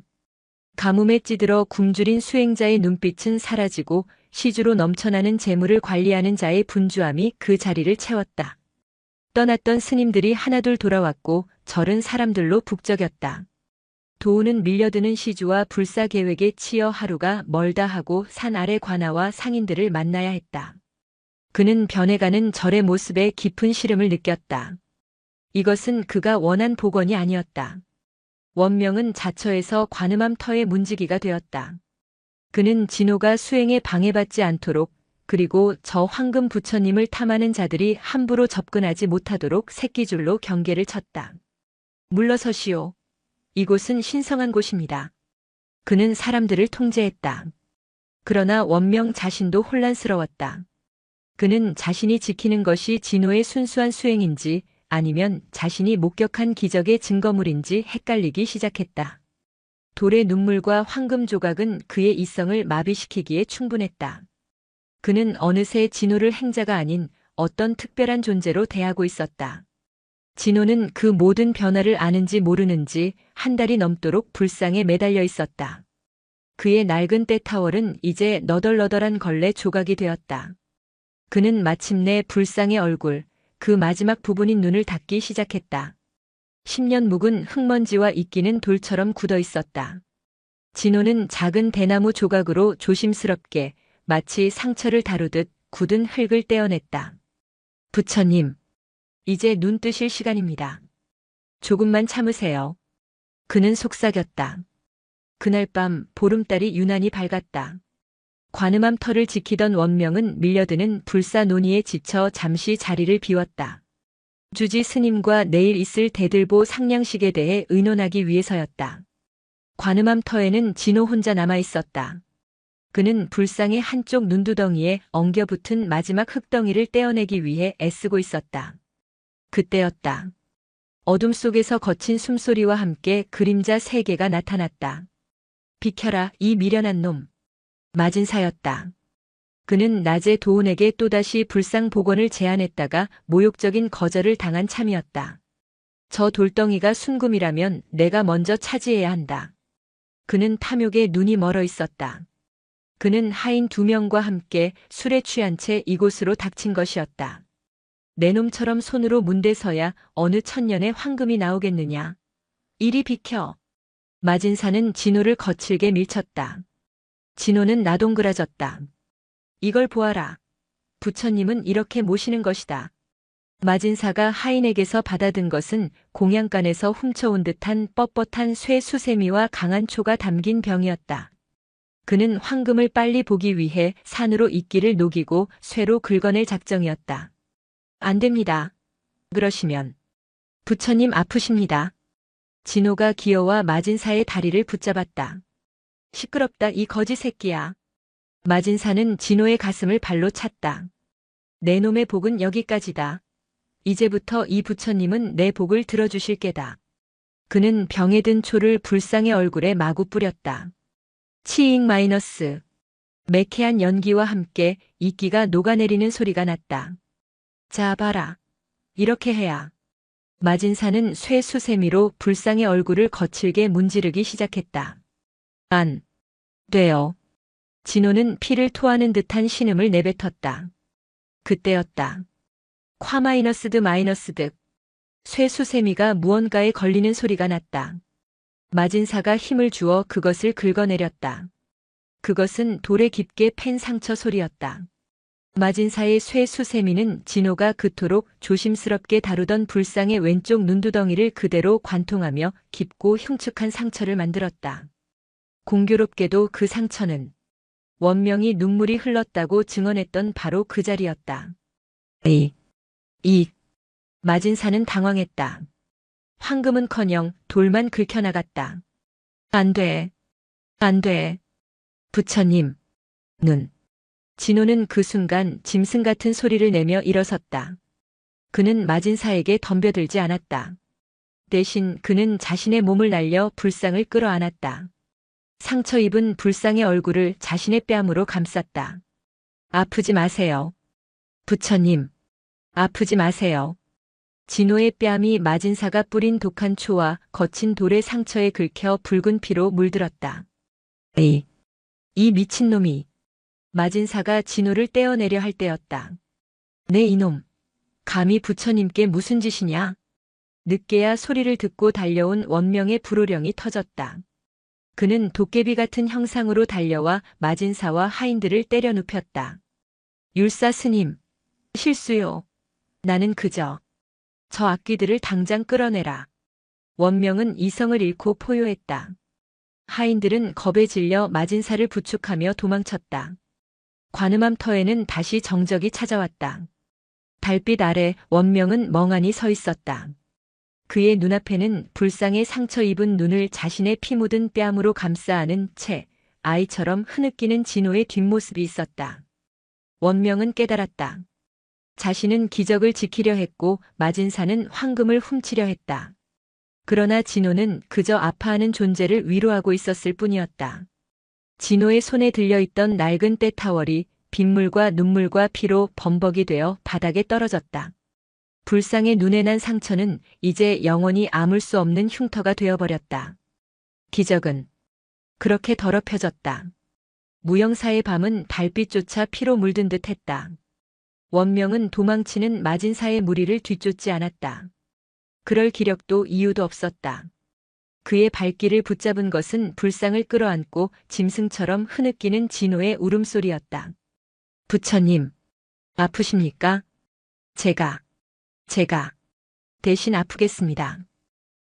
가뭄에 찌들어 굶주린 수행자의 눈빛은 사라지고 시주로 넘쳐나는 재물을 관리하는 자의 분주함이 그 자리를 채웠다. 떠났던 스님들이 하나둘 돌아왔고 절은 사람들로 북적였다. 도운은 밀려드는 시주와 불사 계획에 치여 하루가 멀다 하고 산 아래 관아와 상인들을 만나야 했다. 그는 변해가는 절의 모습에 깊은 시름을 느꼈다. 이것은 그가 원한 복원이 아니었다. 원명은 자처에서 관음함 터의 문지기가 되었다. 그는 진호가 수행에 방해받지 않도록 그리고 저 황금 부처님을 탐하는 자들이 함부로 접근하지 못하도록 새끼줄로 경계를 쳤다. 물러서시오. 이곳은 신성한 곳입니다. 그는 사람들을 통제했다. 그러나 원명 자신도 혼란스러웠다. 그는 자신이 지키는 것이 진호의 순수한 수행인지 아니면 자신이 목격한 기적의 증거물인지 헷갈리기 시작했다. 돌의 눈물과 황금 조각은 그의 이성을 마비시키기에 충분했다. 그는 어느새 진호를 행자가 아닌 어떤 특별한 존재로 대하고 있었다. 진호는 그 모든 변화를 아는지 모르는지 한 달이 넘도록 불상에 매달려 있었다. 그의 낡은 때타월은 이제 너덜너덜한 걸레 조각이 되었다. 그는 마침내 불상의 얼굴, 그 마지막 부분인 눈을 닫기 시작했다. 10년 묵은 흙먼지와 이끼는 돌처럼 굳어 있었다. 진호는 작은 대나무 조각으로 조심스럽게 마치 상처를 다루듯 굳은 흙을 떼어냈다. 부처님, 이제 눈 뜨실 시간입니다. 조금만 참으세요. 그는 속삭였다. 그날 밤 보름달이 유난히 밝았다. 관음암 터를 지키던 원명은 밀려드는 불사 논의에 지쳐 잠시 자리를 비웠다. 주지 스님과 내일 있을 대들보 상냥식에 대해 의논하기 위해서였다. 관음암 터에는 진호 혼자 남아 있었다. 그는 불상의 한쪽 눈두덩이에 엉겨붙은 마지막 흙덩이를 떼어내기 위해 애쓰고 있었다. 그때였다. 어둠 속에서 거친 숨소리와 함께 그림자 3개가 나타났다. 비켜라, 이 미련한 놈. 마진사였다. 그는 낮에 도운에게 또다시 불상 복원을 제안했다가 모욕적인 거절을 당한 참이었다. 저 돌덩이가 순금이라면 내가 먼저 차지해야 한다. 그는 탐욕에 눈이 멀어 있었다. 그는 하인 2명과 함께 술에 취한 채 이곳으로 닥친 것이었다. 내 놈처럼 손으로 문대서야 어느 천년의 황금이 나오겠느냐. 이리 비켜. 마진사는 진호를 거칠게 밀쳤다. 진호는 나동그라졌다. 이걸 보아라. 부처님은 이렇게 모시는 것이다. 마진사가 하인에게서 받아든 것은 공양간에서 훔쳐온 듯한 뻣뻣한 쇠 수세미와 강한 초가 담긴 병이었다. 그는 황금을 빨리 보기 위해 산으로 이끼를 녹이고 쇠로 긁어낼 작정이었다. 안 됩니다. 그러시면 부처님 아프십니다. 진호가 기어와 마진사의 다리를 붙잡았다. 시끄럽다, 이 거지 새끼야. 마진사는 진호의 가슴을 발로 찼다. 내 놈의 복은 여기까지다. 이제부터 이 부처님은 내 복을 들어주실 게다. 그는 병에 든 초를 불상의 얼굴에 마구 뿌렸다. 치익 마이너스. 매캐한 연기와 함께 이끼가 녹아내리는 소리가 났다. 자, 봐라. 이렇게 해야. 마진사는 쇠 수세미로 불상의 얼굴을 거칠게 문지르기 시작했다. 안 돼요. 진호는 피를 토하는 듯한 신음을 내뱉었다. 그때였다. 콰 마이너스 드 마이너스 득. 쇠 수세미가 무언가에 걸리는 소리가 났다. 마진사가 힘을 주어 그것을 긁어내렸다. 그것은 돌에 깊게 팬 상처 소리였다. 마진사의 쇠 수세미는 진호가 그토록 조심스럽게 다루던 불상의 왼쪽 눈두덩이를 그대로 관통하며 깊고 흉측한 상처를 만들었다. 공교롭게도 그 상처는 원명이 눈물이 흘렀다고 증언했던 바로 그 자리였다. 마진사는 당황했다. 황금은커녕 돌만 긁혀나갔다. 안 돼. 안 돼. 부처님. 눈. 진호는 그 순간 짐승 같은 소리를 내며 일어섰다. 그는 마진사에게 덤벼들지 않았다. 대신 그는 자신의 몸을 날려 불상을 끌어안았다. 상처 입은 불상의 얼굴을 자신의 뺨으로 감쌌다. 아프지 마세요. 부처님. 아프지 마세요. 진호의 뺨이 마진사가 뿌린 독한 초와 거친 돌의 상처에 긁혀 붉은 피로 물들었다. 이 미친놈이. 마진사가 진호를 떼어내려 할 때였다. 네 이놈. 감히 부처님께 무슨 짓이냐? 늦게야 소리를 듣고 달려온 원명의 불호령이 터졌다. 그는 도깨비 같은 형상으로 달려와 마진사와 하인들을 때려 눕혔다. 율사 스님. 실수요. 나는 그저 저 악귀들을 당장 끌어내라. 원명은 이성을 잃고 포효했다. 하인들은 겁에 질려 마진사를 부축하며 도망쳤다. 관음암 터에는 다시 정적이 찾아왔다. 달빛 아래 원명은 멍하니 서 있었다. 그의 눈앞에는 불상에 상처 입은 눈을 자신의 피 묻은 뺨으로 감싸 안은 채 아이처럼 흐느끼는 진호의 뒷모습이 있었다. 원명은 깨달았다. 자신은 기적을 지키려 했고 마진사는 황금을 훔치려 했다. 그러나 진호는 그저 아파하는 존재를 위로하고 있었을 뿐이었다. 진호의 손에 들려있던 낡은 때타월이 빗물과 눈물과 피로 범벅이 되어 바닥에 떨어졌다. 불상의 눈에 난 상처는 이제 영원히 아물 수 없는 흉터가 되어버렸다. 기적은 그렇게 더럽혀졌다. 무영사의 밤은 달빛조차 피로 물든 듯 했다. 원명은 도망치는 마진사의 무리를 뒤쫓지 않았다. 그럴 기력도 이유도 없었다. 그의 발길을 붙잡은 것은 불상을 끌어안고 짐승처럼 흐느끼는 진호의 울음소리였다. 부처님, 아프십니까? 제가 대신 아프겠습니다.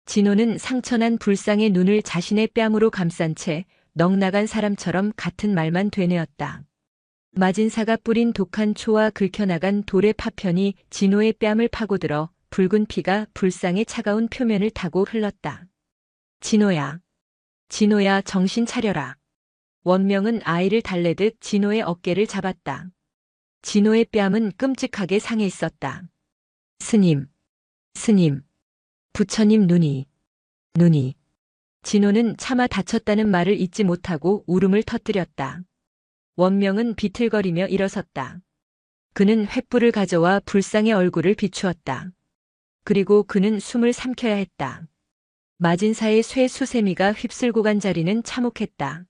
진호는 상처난 불상의 눈을 자신의 뺨으로 감싼 채 넋나간 사람처럼 같은 말만 되뇌었다. 마진사가 뿌린 독한 초와 긁혀나간 돌의 파편이 진호의 뺨을 파고들어 붉은 피가 불상의 차가운 표면을 타고 흘렀다. 진호야, 정신 차려라. 원명은 아이를 달래듯 진호의 어깨를 잡았다. 진호의 뺨은 끔찍하게 상해 있었다. 스님, 부처님 눈이. 진호는 차마 다쳤다는 말을 잊지 못하고 울음을 터뜨렸다. 원명은 비틀거리며 일어섰다. 그는 횃불을 가져와 불상의 얼굴을 비추었다. 그리고 그는 숨을 삼켜야 했다. 마진사의 쇠 수세미가 휩쓸고 간 자리는 참혹했다.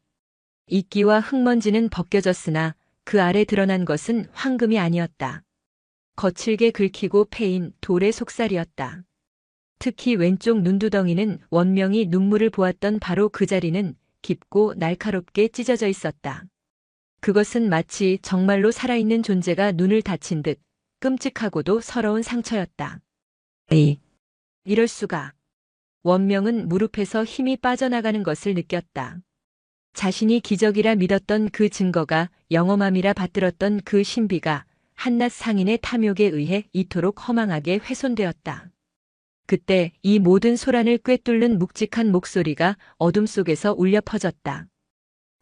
이끼와 흙먼지는 벗겨졌으나 그 아래 드러난 것은 황금이 아니었다. 거칠게 긁히고 패인 돌의 속살이었다. 특히 왼쪽 눈두덩이는 원명이 눈물을 보았던 바로 그 자리는 깊고 날카롭게 찢어져 있었다. 그것은 마치 정말로 살아있는 존재가 눈을 다친 듯 끔찍하고도 서러운 상처였다. 이럴 수가. 원명은 무릎에서 힘이 빠져나가는 것을 느꼈다. 자신이 기적이라 믿었던 그 증거가 영험함이라 받들었던 그 신비가 한낱 상인의 탐욕에 의해 이토록 허망하게 훼손되었다. 그때 이 모든 소란을 꿰뚫는 묵직한 목소리가 어둠 속에서 울려 퍼졌다.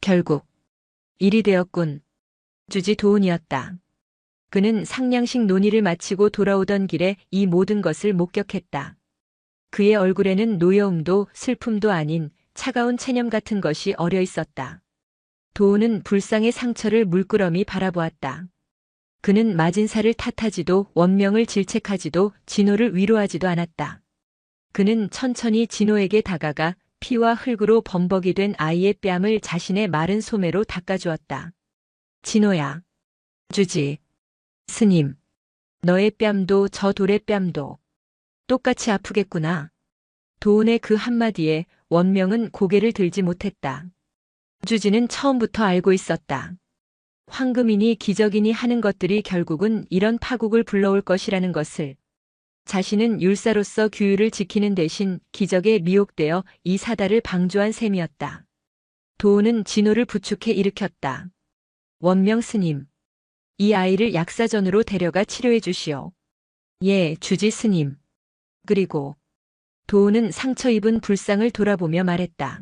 결국 일이 되었군. 주지 도운이었다. 그는 상냥식 논의를 마치고 돌아오던 길에 이 모든 것을 목격했다. 그의 얼굴에는 노여움도 슬픔도 아닌 차가운 체념 같은 것이 어려 있었다. 도운은 불상의 상처를 물끄러미 바라보았다. 그는 마진사를 탓하지도 원명을 질책하지도 진호를 위로하지도 않았다. 그는 천천히 진호에게 다가가 피와 흙으로 범벅이 된 아이의 뺨을 자신의 마른 소매로 닦아주었다. 진호야. 주지. 스님. 너의 뺨도 저 돌의 뺨도 똑같이 아프겠구나. 도운의 그 한마디에 원명은 고개를 들지 못했다. 주지는 처음부터 알고 있었다. 황금이니 기적이니 하는 것들이 결국은 이런 파국을 불러올 것이라는 것을. 자신은 율사로서 규율을 지키는 대신 기적에 미혹되어 이 사달을 방조한 셈이었다. 도운은 진호를 부축해 일으켰다. 원명 스님. 이 아이를 약사전으로 데려가 치료해 주시오. 예, 주지 스님. 그리고 도운은 상처 입은 불상을 돌아보며 말했다.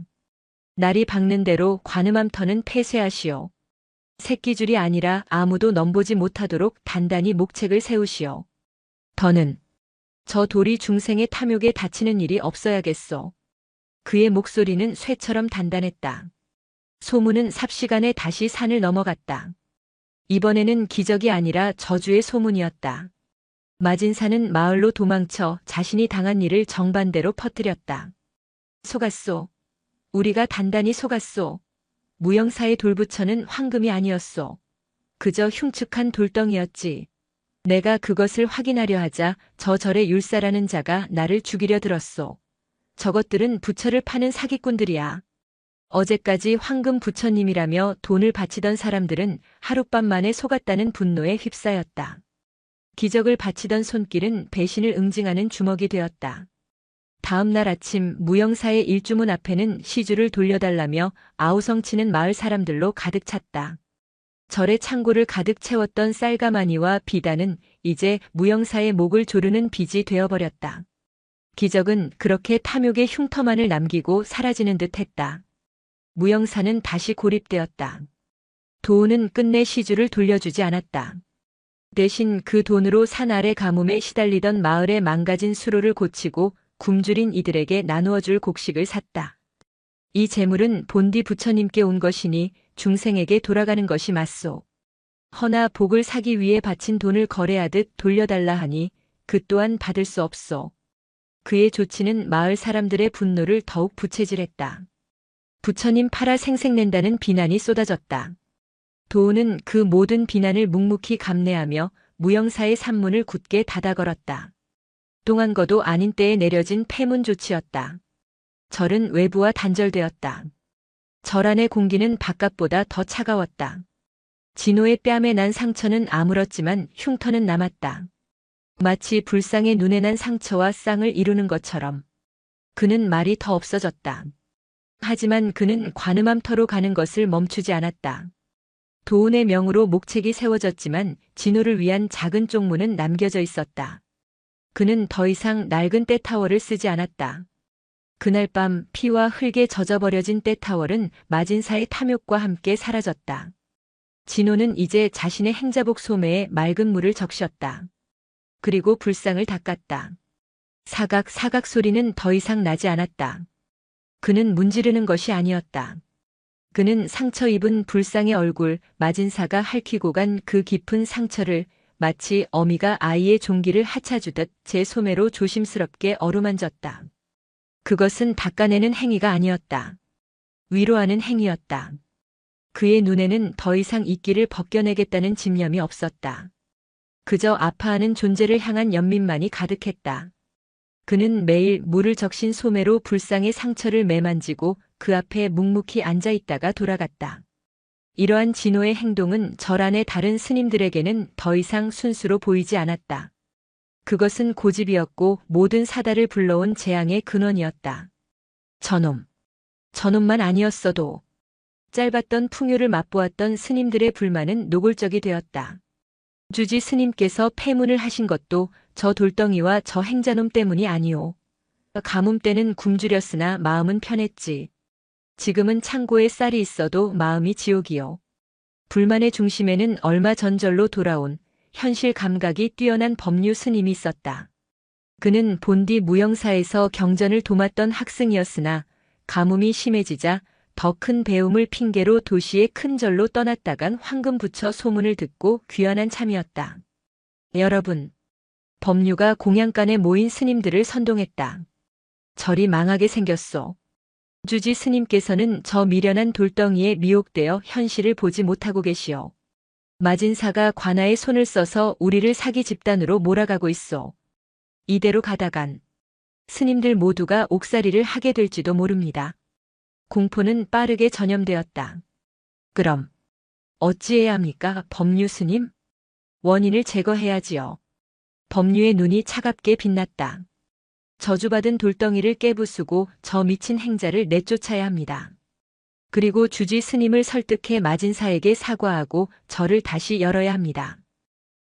날이 밝는 대로 관음암 터는 폐쇄하시오. 새끼줄이 아니라 아무도 넘보지 못하도록 단단히 목책을 세우시오. 더는 저 돌이 중생의 탐욕에 다치는 일이 없어야겠소. 그의 목소리는 쇠처럼 단단했다. 소문은 삽시간에 다시 산을 넘어갔다. 이번에는 기적이 아니라 저주의 소문이었다. 마진사는 마을로 도망쳐 자신이 당한 일을 정반대로 퍼뜨렸다. 속았소. 우리가 단단히 속았소. 무영사의 돌부처는 황금이 아니었소. 그저 흉측한 돌덩이였지. 내가 그것을 확인하려 하자 저 절의 율사라는 자가 나를 죽이려 들었소. 저것들은 부처를 파는 사기꾼들이야. 어제까지 황금 부처님이라며 돈을 바치던 사람들은 하룻밤 만에 속았다는 분노에 휩싸였다. 기적을 바치던 손길은 배신을 응징하는 주먹이 되었다. 다음 날 아침 무영사의 일주문 앞에는 시주를 돌려달라며 아우성치는 마을 사람들로 가득 찼다. 절의 창고를 가득 채웠던 쌀가마니와 비단은 이제 무영사의 목을 조르는 빚이 되어버렸다. 기적은 그렇게 탐욕의 흉터만을 남기고 사라지는 듯 했다. 무영사는 다시 고립되었다. 도운은 끝내 시주를 돌려주지 않았다. 대신 그 돈으로 산 아래 가뭄에 시달리던 마을의 망가진 수로를 고치고 굶주린 이들에게 나누어 줄 곡식을 샀다. 이 재물은 본디 부처님께 온 것이니 중생에게 돌아가는 것이 맞소. 허나 복을 사기 위해 바친 돈을 거래하듯 돌려달라 하니 그 또한 받을 수 없소. 그의 조치는 마을 사람들의 분노를 더욱 부채질했다. 부처님 팔아 생색낸다는 비난이 쏟아졌다. 도우는 그 모든 비난을 묵묵히 감내하며 무영사의 산문을 굳게 닫아 걸었다. 동안거도 아닌 때에 내려진 폐문 조치였다. 절은 외부와 단절되었다. 절 안의 공기는 바깥보다 더 차가웠다. 진호의 뺨에 난 상처는 아물었지만 흉터는 남았다. 마치 불상의 눈에 난 상처와 쌍을 이루는 것처럼. 그는 말이 더 없어졌다. 하지만 그는 관음암터로 가는 것을 멈추지 않았다. 도운의 명으로 목책이 세워졌지만 진호를 위한 작은 쪽문은 남겨져 있었다. 그는 더 이상 낡은 떼타월을 쓰지 않았다. 그날 밤 피와 흙에 젖어버려진 떼타월은 마진사의 탐욕과 함께 사라졌다. 진호는 이제 자신의 행자복 소매에 맑은 물을 적셨다. 그리고 불상을 닦았다. 사각 사각 소리는 더 이상 나지 않았다. 그는 문지르는 것이 아니었다. 그는 상처 입은 불상의 얼굴, 마진사가 핥히고 간 그 깊은 상처를 마치 어미가 아이의 종기를 하차주듯 제 소매로 조심스럽게 어루만졌다. 그것은 닦아내는 행위가 아니었다. 위로하는 행위였다. 그의 눈에는 더 이상 이끼를 벗겨내겠다는 집념이 없었다. 그저 아파하는 존재를 향한 연민만이 가득했다. 그는 매일 물을 적신 소매로 불상의 상처를 매만지고 그 앞에 묵묵히 앉아 있다가 돌아갔다. 이러한 진호의 행동은 절 안의 다른 스님들에게는 더 이상 순수로 보이지 않았다. 그것은 고집이었고 모든 사다를 불러온 재앙의 근원이었다. 저놈만 아니었어도 짧았던 풍요를 맛보았던 스님들의 불만은 노골적이 되었다. 주지 스님께서 폐문을 하신 것도 저 돌덩이와 저 행자놈 때문이 아니오. 가뭄 때는 굶주렸으나 마음은 편했지. 지금은 창고에 쌀이 있어도 마음이 지옥이요. 불만의 중심에는 얼마 전절로 돌아온 현실 감각이 뛰어난 법류 스님이 있었다. 그는 본디 무영사에서 경전을 도맡던 학생이었으나 가뭄이 심해지자 더 큰 배움을 핑계로 도시의 큰 절로 떠났다간 황금 부처 소문을 듣고 귀환한 참이었다. 여러분, 법류가 공양간에 모인 스님들을 선동했다. 절이 망하게 생겼소. 주지 스님께서는 저 미련한 돌덩이에 미혹되어 현실을 보지 못하고 계시오. 마진사가 관아에 손을 써서 우리를 사기 집단으로 몰아가고 있소. 이대로 가다간 스님들 모두가 옥살이를 하게 될지도 모릅니다. 공포는 빠르게 전염되었다. 그럼 어찌해야 합니까, 법류 스님? 원인을 제거해야지요. 법류의 눈이 차갑게 빛났다. 저주받은 돌덩이를 깨부수고 저 미친 행자를 내쫓아야 합니다. 그리고 주지 스님을 설득해 마진사에게 사과하고 절을 다시 열어야 합니다.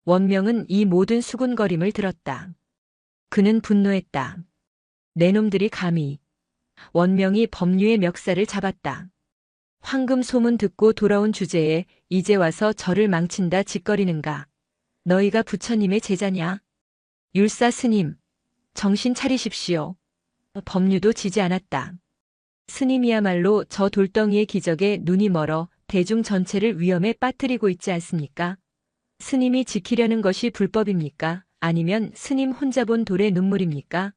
원명은 이 모든 수군거림을 들었다. 그는 분노했다. 내 놈들이 감히. 원명이 법류의 멱살을 잡았다. 황금 소문 듣고 돌아온 주제에 이제 와서 절을 망친다 짓거리는가. 너희가 부처님의 제자냐? 율사 스님, 정신 차리십시오. 법류도 지지 않았다. 스님이야말로 저 돌덩이의 기적에 눈이 멀어 대중 전체를 위험에 빠뜨리고 있지 않습니까? 스님이 지키려는 것이 불법입니까? 아니면 스님 혼자 본 돌의 눈물입니까?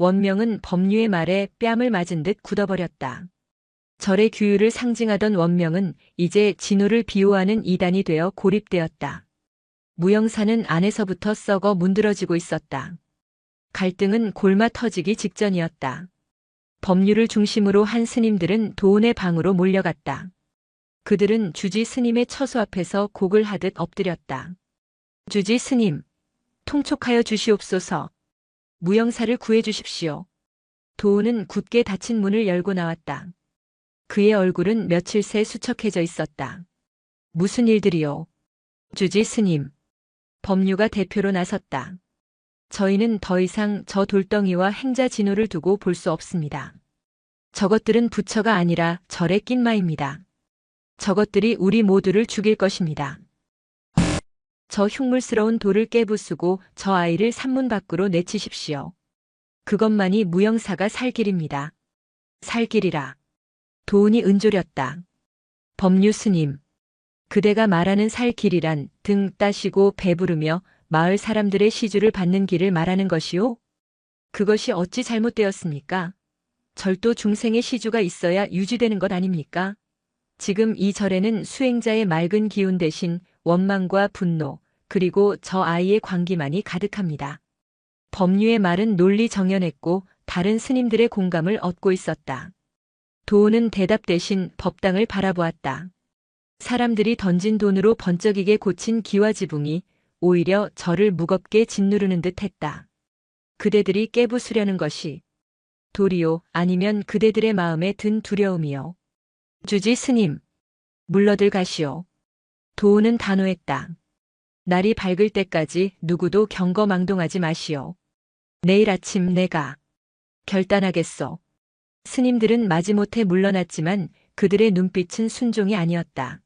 원명은 법류의 말에 뺨을 맞은 듯 굳어버렸다. 절의 규율을 상징하던 원명은 이제 진호를 비호하는 이단이 되어 고립되었다. 무영사는 안에서부터 썩어 문드러지고 있었다. 갈등은 골마 터지기 직전이었다. 법류를 중심으로 한 스님들은 도운의 방으로 몰려갔다. 그들은 주지 스님의 처소 앞에서 곡을 하듯 엎드렸다. 주지 스님, 통촉하여 주시옵소서. 무영사를 구해 주십시오. 도운은 굳게 닫힌 문을 열고 나왔다. 그의 얼굴은 며칠 새 수척해져 있었다. 무슨 일들이요? 주지 스님. 법류가 대표로 나섰다. 저희는 더 이상 저 돌덩이와 행자 진호를 두고 볼 수 없습니다. 저것들은 부처가 아니라 절의 낀마입니다. 저것들이 우리 모두를 죽일 것입니다. 저 흉물스러운 돌을 깨부수고 저 아이를 산문 밖으로 내치십시오. 그것만이 무영사가 살 길입니다. 살 길이라. 도운이 은조렸다. 법류 스님. 그대가 말하는 살 길이란 등 따시고 배부르며 마을 사람들의 시주를 받는 길을 말하는 것이오? 그것이 어찌 잘못되었습니까? 절도 중생의 시주가 있어야 유지되는 것 아닙니까? 지금 이 절에는 수행자의 맑은 기운 대신 원망과 분노, 그리고 저 아이의 광기만이 가득합니다. 법류의 말은 논리 정연했고 다른 스님들의 공감을 얻고 있었다. 도우는 대답 대신 법당을 바라보았다. 사람들이 던진 돈으로 번쩍이게 고친 기와지붕이 오히려 저를 무겁게 짓누르는 듯 했다. 그대들이 깨부수려는 것이 도리요, 아니면 그대들의 마음에 든 두려움이요. 주지 스님, 물러들 가시오. 도우는 단호했다. 날이 밝을 때까지 누구도 경거망동하지 마시오. 내일 아침 내가 결단하겠소. 스님들은 마지못해 물러났지만 그들의 눈빛은 순종이 아니었다.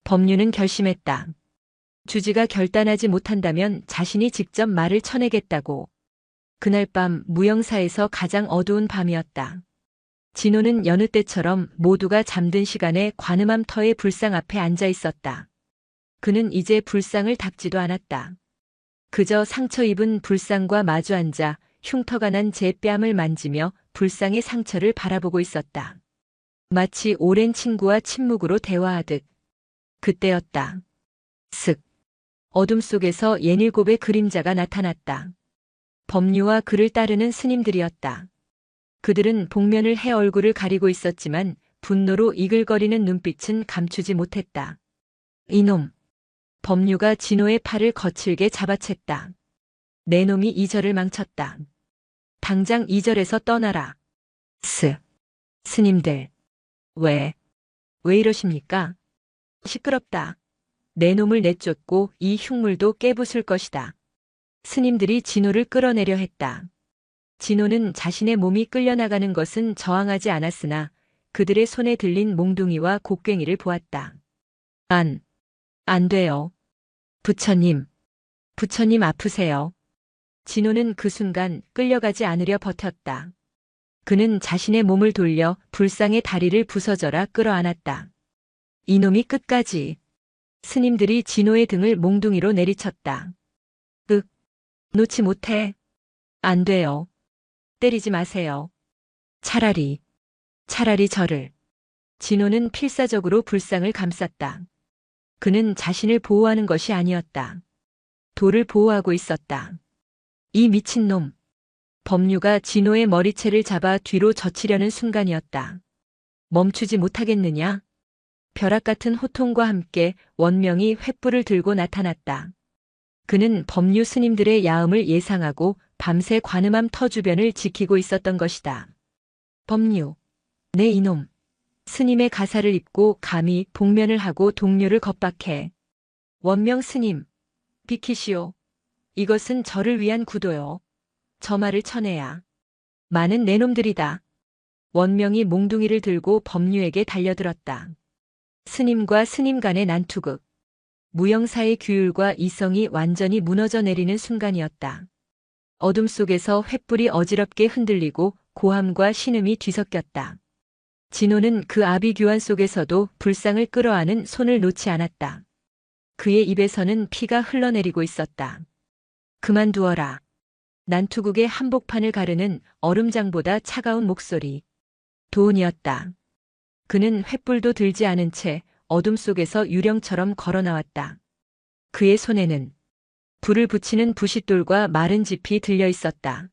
법류는 결심했다. 주지가 결단하지 못한다면 자신이 직접 말을 쳐내겠다고. 그날 밤 무영사에서 가장 어두운 밤이었다. 진호는 여느 때처럼 모두가 잠든 시간에 관음암 터의 불상 앞에 앉아 있었다. 그는 이제 불상을 닦지도 않았다. 그저 상처 입은 불상과 마주 앉아 흉터가 난 제 뺨을 만지며 불상의 상처를 바라보고 있었다. 마치 오랜 친구와 침묵으로 대화하듯. 그때였다. 슥. 어둠 속에서 옛일곱의 그림자가 나타났다. 법류와 그를 따르는 스님들이었다. 그들은 복면을 해 얼굴을 가리고 있었지만 분노로 이글거리는 눈빛은 감추지 못했다. 이놈. 법류가 진호의 팔을 거칠게 잡아챘다. 내 놈이 이 절을 망쳤다. 당장 이 절에서 떠나라. 스님들. 왜 이러십니까? 시끄럽다. 내 놈을 내쫓고 이 흉물도 깨부술 것이다. 스님들이 진호를 끌어내려 했다. 진호는 자신의 몸이 끌려나가는 것은 저항하지 않았으나 그들의 손에 들린 몽둥이와 곡괭이를 보았다. 안 돼요. 부처님 아프세요. 진호는 그 순간 끌려가지 않으려 버텼다. 그는 자신의 몸을 돌려 불상의 다리를 부서져라 끌어안았다. 이놈이 끝까지. 스님들이 진호의 등을 몽둥이로 내리쳤다. 놓지 못해. 안 돼요. 때리지 마세요. 차라리 저를. 진호는 필사적으로 불상을 감쌌다. 그는 자신을 보호하는 것이 아니었다. 돌을 보호하고 있었다. 이 미친놈. 법류가 진호의 머리채를 잡아 뒤로 젖히려는 순간이었다. 멈추지 못하겠느냐? 벼락 같은 호통과 함께 원명이 횃불을 들고 나타났다. 그는 법류 스님들의 야음을 예상하고 밤새 관음암 터 주변을 지키고 있었던 것이다. 법류. 내 이놈. 스님의 가사를 입고 감히 복면을 하고 동료를 겁박해. 원명 스님. 비키시오. 이것은 저를 위한 구도요. 저 말을 쳐내야. 많은 내놈들이다. 원명이 몽둥이를 들고 법류에게 달려들었다. 스님과 스님 간의 난투극. 무영사의 규율과 이성이 완전히 무너져 내리는 순간이었다. 어둠 속에서 횃불이 어지럽게 흔들리고 고함과 신음이 뒤섞였다. 진호는 그 아비규환 속에서도 불상을 끌어안은 손을 놓지 않았다. 그의 입에서는 피가 흘러내리고 있었다. 그만두어라. 난투극의 한복판을 가르는 얼음장보다 차가운 목소리. 도운이었다. 그는 횃불도 들지 않은 채 어둠 속에서 유령처럼 걸어 나왔다. 그의 손에는 불을 붙이는 부싯돌과 마른 짚이 들려 있었다.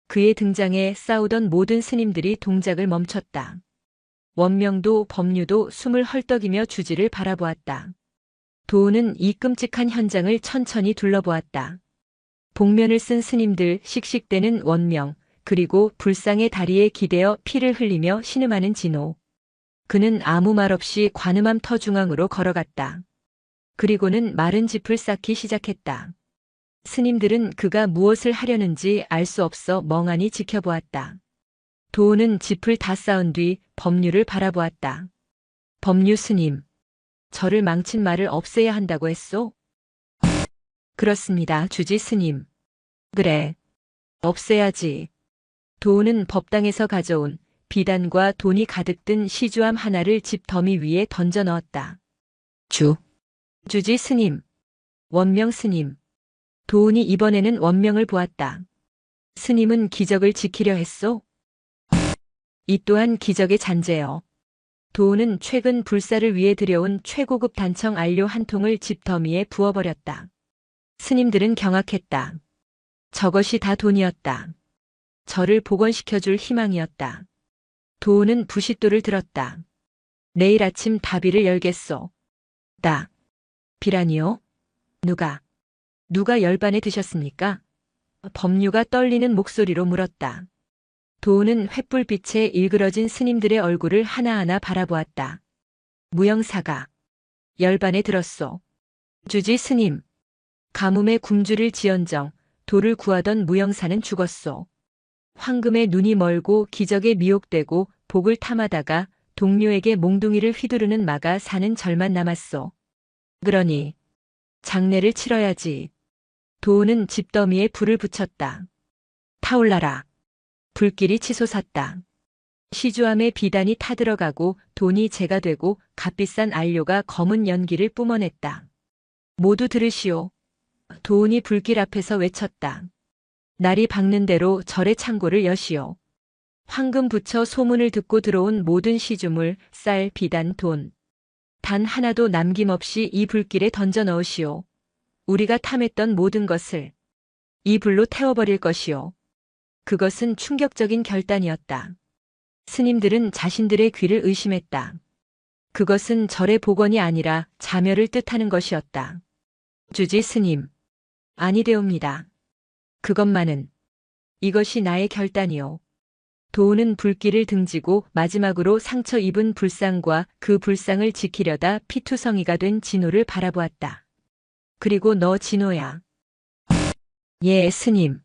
그의 등장에 싸우던 모든 스님들이 동작을 멈췄다. 원명도 법류도 숨을 헐떡이며 주지를 바라보았다. 도우는 이 끔찍한 현장을 천천히 둘러보았다. 복면을 쓴 스님들, 씩씩대는 원명, 그리고 불상의 다리에 기대어 피를 흘리며 신음하는 진호. 그는 아무 말 없이 관음암 터 중앙으로 걸어갔다. 그리고는 마른 짚을 쌓기 시작했다. 스님들은 그가 무엇을 하려는지 알 수 없어 멍하니 지켜보았다. 도우는 짚을 다 쌓은 뒤 법류를 바라보았다. 법류 스님, 저를 망친 말을 없애야 한다고 했소? 그렇습니다, 주지 스님. 그래. 없애야지. 도우는 법당에서 가져온 비단과 돈이 가득 든 시주암 하나를 집 더미 위에 던져 넣었다. 주지 스님. 원명 스님. 도운이 이번에는 원명을 보았다. 스님은 기적을 지키려 했소? 이 또한 기적의 잔재요. 도운은 최근 불사를 위해 들여온 최고급 단청 안료 한 통을 집 더미에 부어버렸다. 스님들은 경악했다. 저것이 다 돈이었다. 저를 복원시켜줄 희망이었다. 도운은 부싯돌을 들었다. 내일 아침 다비를 열겠소. 비라니요? 누가 열반에 드셨습니까? 법류가 떨리는 목소리로 물었다. 도우는 횃불빛에 일그러진 스님들의 얼굴을 하나하나 바라보았다. 무영사가 열반에 들었소. 주지 스님. 가뭄에 굶주릴 지연정 도를 구하던 무영사는 죽었소. 황금의 눈이 멀고 기적에 미혹되고 복을 탐하다가 동료에게 몽둥이를 휘두르는 마가 사는 절만 남았소. 그러니 장례를 치러야지. 도우는 집더미에 불을 붙였다. 타올라라. 불길이 치솟았다. 시주암에 비단이 타들어가고 돈이 재가 되고 값비싼 안료가 검은 연기를 뿜어냈다. 모두 들으시오. 도운이 불길 앞에서 외쳤다. 날이 밝는 대로 절의 창고를 여시오. 황금 부처 소문을 듣고 들어온 모든 시주물, 쌀, 비단, 돈. 단 하나도 남김없이 이 불길에 던져 넣으시오. 우리가 탐했던 모든 것을 이 불로 태워버릴 것이오. 그것은 충격적인 결단이었다. 스님들은 자신들의 귀를 의심했다. 그것은 절의 복원이 아니라 자멸을 뜻하는 것이었다. 주지 스님. 아니되옵니다. 그것만은 이것이 나의 결단이오. 도우는 불길을 등지고 마지막으로 상처 입은 불상과 그 불상을 지키려다 피투성이가 된 진호를 바라보았다. 그리고 너 진호야. 예, 스님.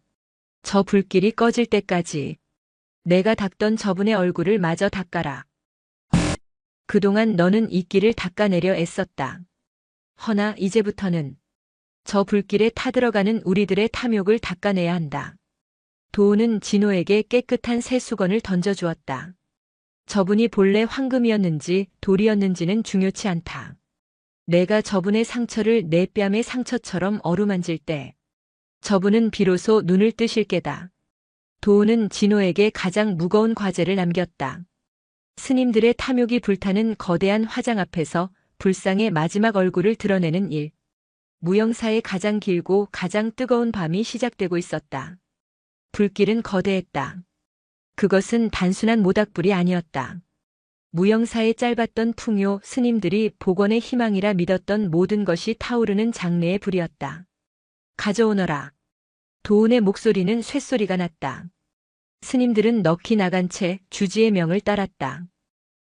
저 불길이 꺼질 때까지 내가 닦던 저분의 얼굴을 마저 닦아라. 그동안 너는 이 길을 닦아내려 애썼다. 허나 이제부터는 저 불길에 타들어가는 우리들의 탐욕을 닦아내야 한다. 도우는 진호에게 깨끗한 새 수건을 던져주었다. 저분이 본래 황금이었는지 돌이었는지는 중요치 않다. 내가 저분의 상처를 내 뺨의 상처처럼 어루만질 때 저분은 비로소 눈을 뜨실 게다. 도우는 진호에게 가장 무거운 과제를 남겼다. 스님들의 탐욕이 불타는 거대한 화장 앞에서 불상의 마지막 얼굴을 드러내는 일. 무영사의 가장 길고 가장 뜨거운 밤이 시작되고 있었다. 불길은 거대했다. 그것은 단순한 모닥불이 아니었다. 무영사의 짧았던 풍요, 스님들이 복원의 희망이라 믿었던 모든 것이 타오르는 장래의 불이었다. 가져오너라. 도운의 목소리는 쇳소리가 났다. 스님들은 넋이 나간 채 주지의 명을 따랐다.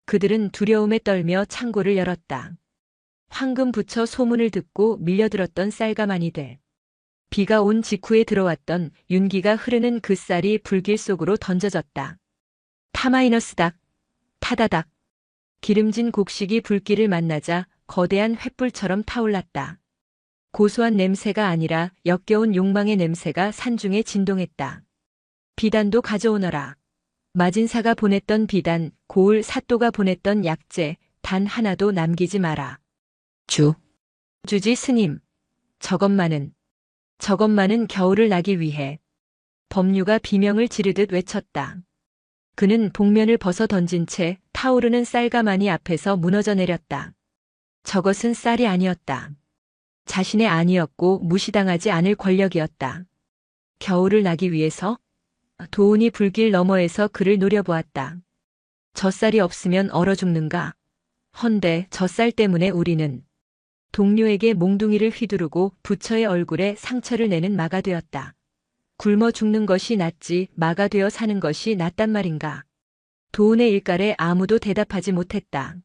그들은 두려움에 떨며 창고를 열었다. 황금 부처 소문을 듣고 밀려들었던 쌀가마니들. 비가 온 직후에 들어왔던 윤기가 흐르는 그 쌀이 불길 속으로 던져졌다. 타마이너스닥, 타다닥. 기름진 곡식이 불길을 만나자 거대한 횃불처럼 타올랐다. 고소한 냄새가 아니라 역겨운 욕망의 냄새가 산중에 진동했다. 비단도 가져오너라. 마진사가 보냈던 비단, 고을 사또가 보냈던 약재, 단 하나도 남기지 마라. 주지 스님. 저것만은 겨울을 나기 위해. 법류가 비명을 지르듯 외쳤다. 그는 복면을 벗어 던진 채 타오르는 쌀가마니 앞에서 무너져 내렸다. 저것은 쌀이 아니었다. 자신의 아니었고 무시당하지 않을 권력이었다. 겨울을 나기 위해서? 도운이 불길 너머에서 그를 노려보았다. 저 쌀이 없으면 얼어 죽는가? 헌데 저 쌀 때문에 우리는 동료에게 몽둥이를 휘두르고 부처의 얼굴에 상처를 내는 마가 되었다. 굶어 죽는 것이 낫지 마가 되어 사는 것이 낫단 말인가? 도운의 일갈에 아무도 대답하지 못했다.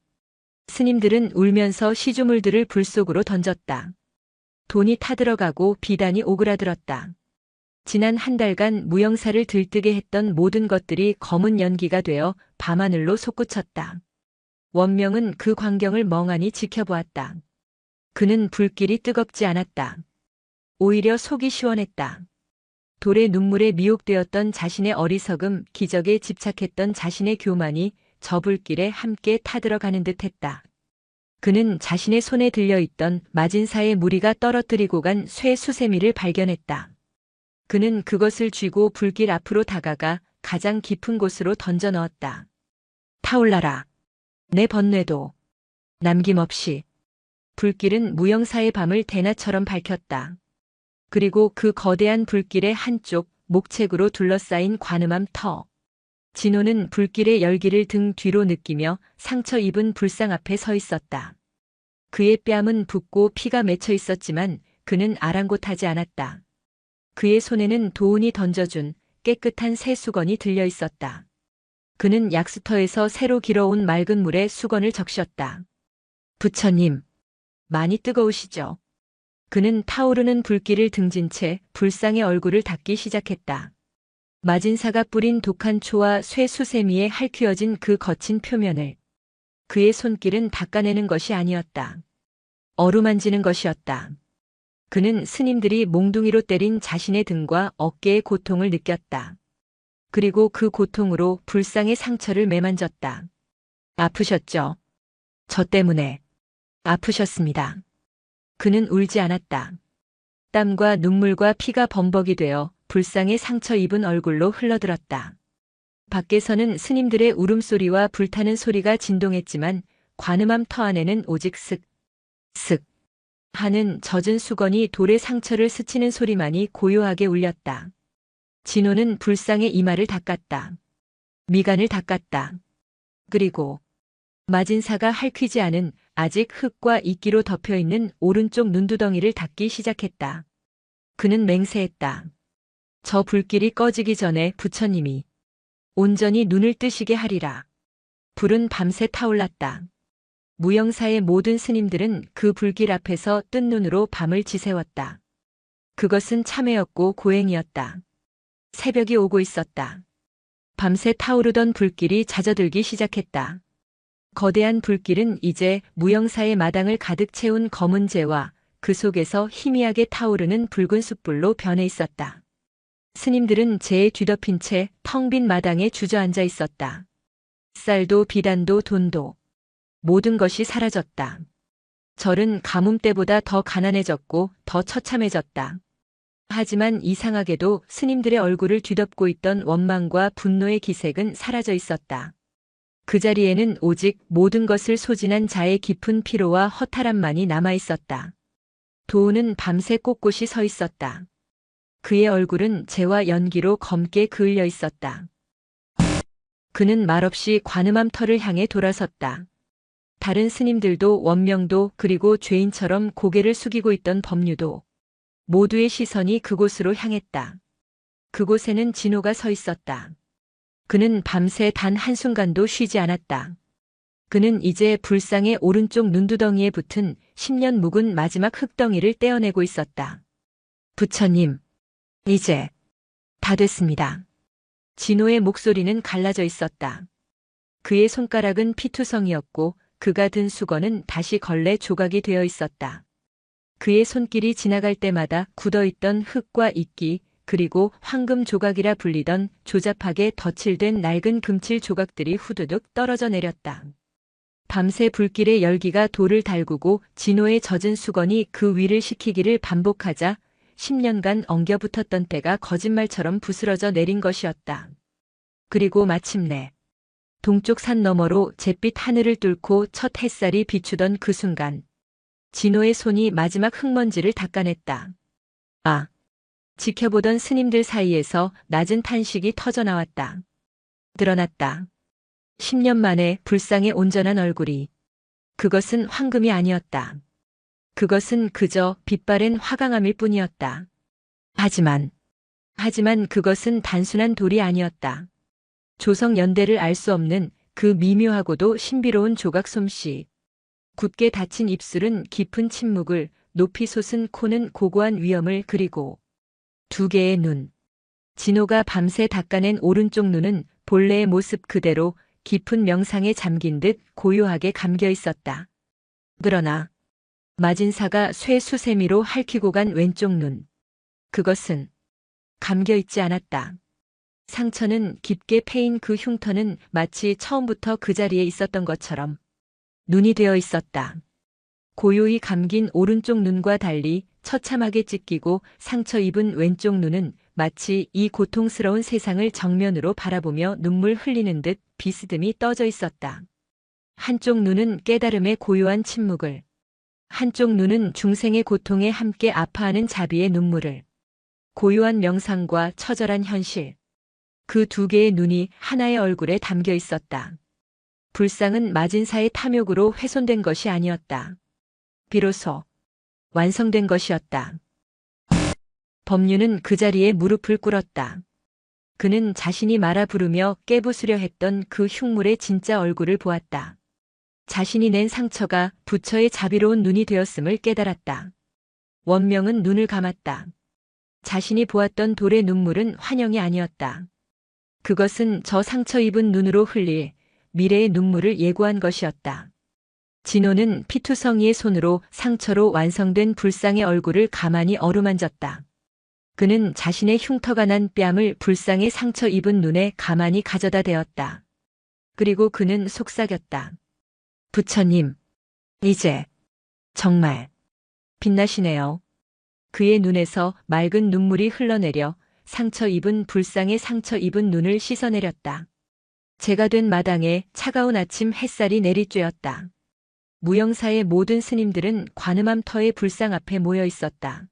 스님들은 울면서 시주물들을 불 속으로 던졌다. 돈이 타들어가고 비단이 오그라들었다. 지난 한 달간 무영사를 들뜨게 했던 모든 것들이 검은 연기가 되어 밤하늘로 솟구쳤다. 원명은 그 광경을 멍하니 지켜보았다. 그는 불길이 뜨겁지 않았다. 오히려 속이 시원했다. 돌의 눈물에 미혹되었던 자신의 어리석음, 기적에 집착했던 자신의 교만이 저 불길에 함께 타들어가는 듯했다. 그는 자신의 손에 들려있던 마진사의 무리가 떨어뜨리고 간 쇠 수세미를 발견했다. 그는 그것을 쥐고 불길 앞으로 다가가 가장 깊은 곳으로 던져 넣었다. 타올라라. 내 번뇌도. 남김없이. 불길은 무영사의 밤을 대낮처럼 밝혔다. 그리고 그 거대한 불길의 한쪽 목책으로 둘러싸인 관음함 터. 진호는 불길의 열기를 등 뒤로 느끼며 상처 입은 불상 앞에 서 있었다. 그의 뺨은 붓고 피가 맺혀 있었지만 그는 아랑곳하지 않았다. 그의 손에는 도훈이 던져준 깨끗한 새 수건이 들려 있었다. 그는 약수터에서 새로 길어온 맑은 물에 수건을 적셨다. 부처님, 많이 뜨거우시죠? 그는 타오르는 불길을 등진 채 불상의 얼굴을 닦기 시작했다. 마진사가 뿌린 독한 초와 쇠 수세미에 핥히어진 그 거친 표면을 그의 손길은 닦아내는 것이 아니었다. 어루만지는 것이었다. 그는 스님들이 몽둥이로 때린 자신의 등과 어깨의 고통을 느꼈다. 그리고 그 고통으로 불상의 상처를 매만졌다. 아프셨죠? 저 때문에. 아프셨습니다. 그는 울지 않았다. 땀과 눈물과 피가 범벅이 되어 불상에 상처 입은 얼굴로 흘러들었다. 밖에서는 스님들의 울음소리와 불타는 소리가 진동했지만 관음함 터 안에는 오직 슥, 슥 하는 젖은 수건이 돌의 상처를 스치는 소리만이 고요하게 울렸다. 진호는 불상의 이마를 닦았다. 미간을 닦았다. 그리고 마진사가 핥히지 않은 아직 흙과 이끼로 덮여있는 오른쪽 눈두덩이를 닦기 시작했다. 그는 맹세했다. 저 불길이 꺼지기 전에 부처님이 온전히 눈을 뜨시게 하리라. 불은 밤새 타올랐다. 무영사의 모든 스님들은 그 불길 앞에서 뜬 눈으로 밤을 지새웠다. 그것은 참회였고 고행이었다. 새벽이 오고 있었다. 밤새 타오르던 불길이 잦아들기 시작했다. 거대한 불길은 이제 무영사의 마당을 가득 채운 검은 재와 그 속에서 희미하게 타오르는 붉은 숯불로 변해 있었다. 스님들은 재에 뒤덮인 채 텅 빈 마당에 주저앉아 있었다. 쌀도 비단도 돈도 모든 것이 사라졌다. 절은 가뭄 때보다 더 가난해졌고 더 처참해졌다. 하지만 이상하게도 스님들의 얼굴을 뒤덮고 있던 원망과 분노의 기색은 사라져 있었다. 그 자리에는 오직 모든 것을 소진한 자의 깊은 피로와 허탈함만이 남아 있었다. 도우는 밤새 꼿꼿이 서 있었다. 그의 얼굴은 재와 연기로 검게 그을려 있었다. 그는 말없이 관음함 터를 향해 돌아섰다. 다른 스님들도 원명도 그리고 죄인처럼 고개를 숙이고 있던 법류도 모두의 시선이 그곳으로 향했다. 그곳에는 진호가 서 있었다. 그는 밤새 단 한순간도 쉬지 않았다. 그는 이제 불상의 오른쪽 눈두덩이에 붙은 10년 묵은 마지막 흙덩이를 떼어내고 있었다. 부처님, 이제 다 됐습니다. 진호의 목소리는 갈라져 있었다. 그의 손가락은 피투성이었고 그가 든 수건은 다시 걸레 조각이 되어 있었다. 그의 손길이 지나갈 때마다 굳어있던 흙과 이끼, 그리고 황금 조각이라 불리던 조잡하게 덧칠된 낡은 금칠 조각들이 후두둑 떨어져 내렸다. 밤새 불길의 열기가 돌을 달구고 진호의 젖은 수건이 그 위를 식히기를 반복하자 10년간 엉겨붙었던 때가 거짓말처럼 부스러져 내린 것이었다. 그리고 마침내 동쪽 산 너머로 잿빛 하늘을 뚫고 첫 햇살이 비추던 그 순간 진호의 손이 마지막 흙먼지를 닦아냈다. 아! 지켜보던 스님들 사이에서 낮은 탄식이 터져나왔다. 드러났다. 10년 만에 불상의 온전한 얼굴이. 그것은 황금이 아니었다. 그것은 그저 빛바랜 화강암일 뿐이었다. 하지만 그것은 단순한 돌이 아니었다. 조성 연대를 알 수 없는 그 미묘하고도 신비로운 조각 솜씨. 굳게 닫힌 입술은 깊은 침묵을, 높이 솟은 코는 고고한 위엄을 그리고 두 개의 눈. 진호가 밤새 닦아낸 오른쪽 눈은 본래의 모습 그대로 깊은 명상에 잠긴 듯 고요하게 감겨 있었다. 그러나 마진사가 쇠 수세미로 핥히고 간 왼쪽 눈. 그것은 감겨 있지 않았다. 상처는 깊게 패인 그 흉터는 마치 처음부터 그 자리에 있었던 것처럼 눈이 되어 있었다. 고요히 감긴 오른쪽 눈과 달리 처참하게 찢기고 상처 입은 왼쪽 눈은 마치 이 고통스러운 세상을 정면으로 바라보며 눈물 흘리는 듯 비스듬히 떠져 있었다. 한쪽 눈은 깨달음의 고요한 침묵을, 한쪽 눈은 중생의 고통에 함께 아파하는 자비의 눈물을, 고요한 명상과 처절한 현실, 그 두 개의 눈이 하나의 얼굴에 담겨 있었다. 불상은 마진사의 탐욕으로 훼손된 것이 아니었다. 비로소 완성된 것이었다. 법류는 그 자리에 무릎을 꿇었다. 그는 자신이 말아 부르며 깨부수려 했던 그 흉물의 진짜 얼굴을 보았다. 자신이 낸 상처가 부처의 자비로운 눈이 되었음을 깨달았다. 원명은 눈을 감았다. 자신이 보았던 돌의 눈물은 환영이 아니었다. 그것은 저 상처 입은 눈으로 흘릴 미래의 눈물을 예고한 것이었다. 진호는 피투성이의 손으로 상처로 완성된 불상의 얼굴을 가만히 어루만졌다. 그는 자신의 흉터가 난 뺨을 불상의 상처 입은 눈에 가만히 가져다 대었다. 그리고 그는 속삭였다. 부처님, 이제 정말 빛나시네요. 그의 눈에서 맑은 눈물이 흘러내려 상처 입은 불상의 상처 입은 눈을 씻어내렸다. 재가 된 마당에 차가운 아침 햇살이 내리쬐었다. 무영사의 모든 스님들은 관음암터의 불상 앞에 모여 있었다.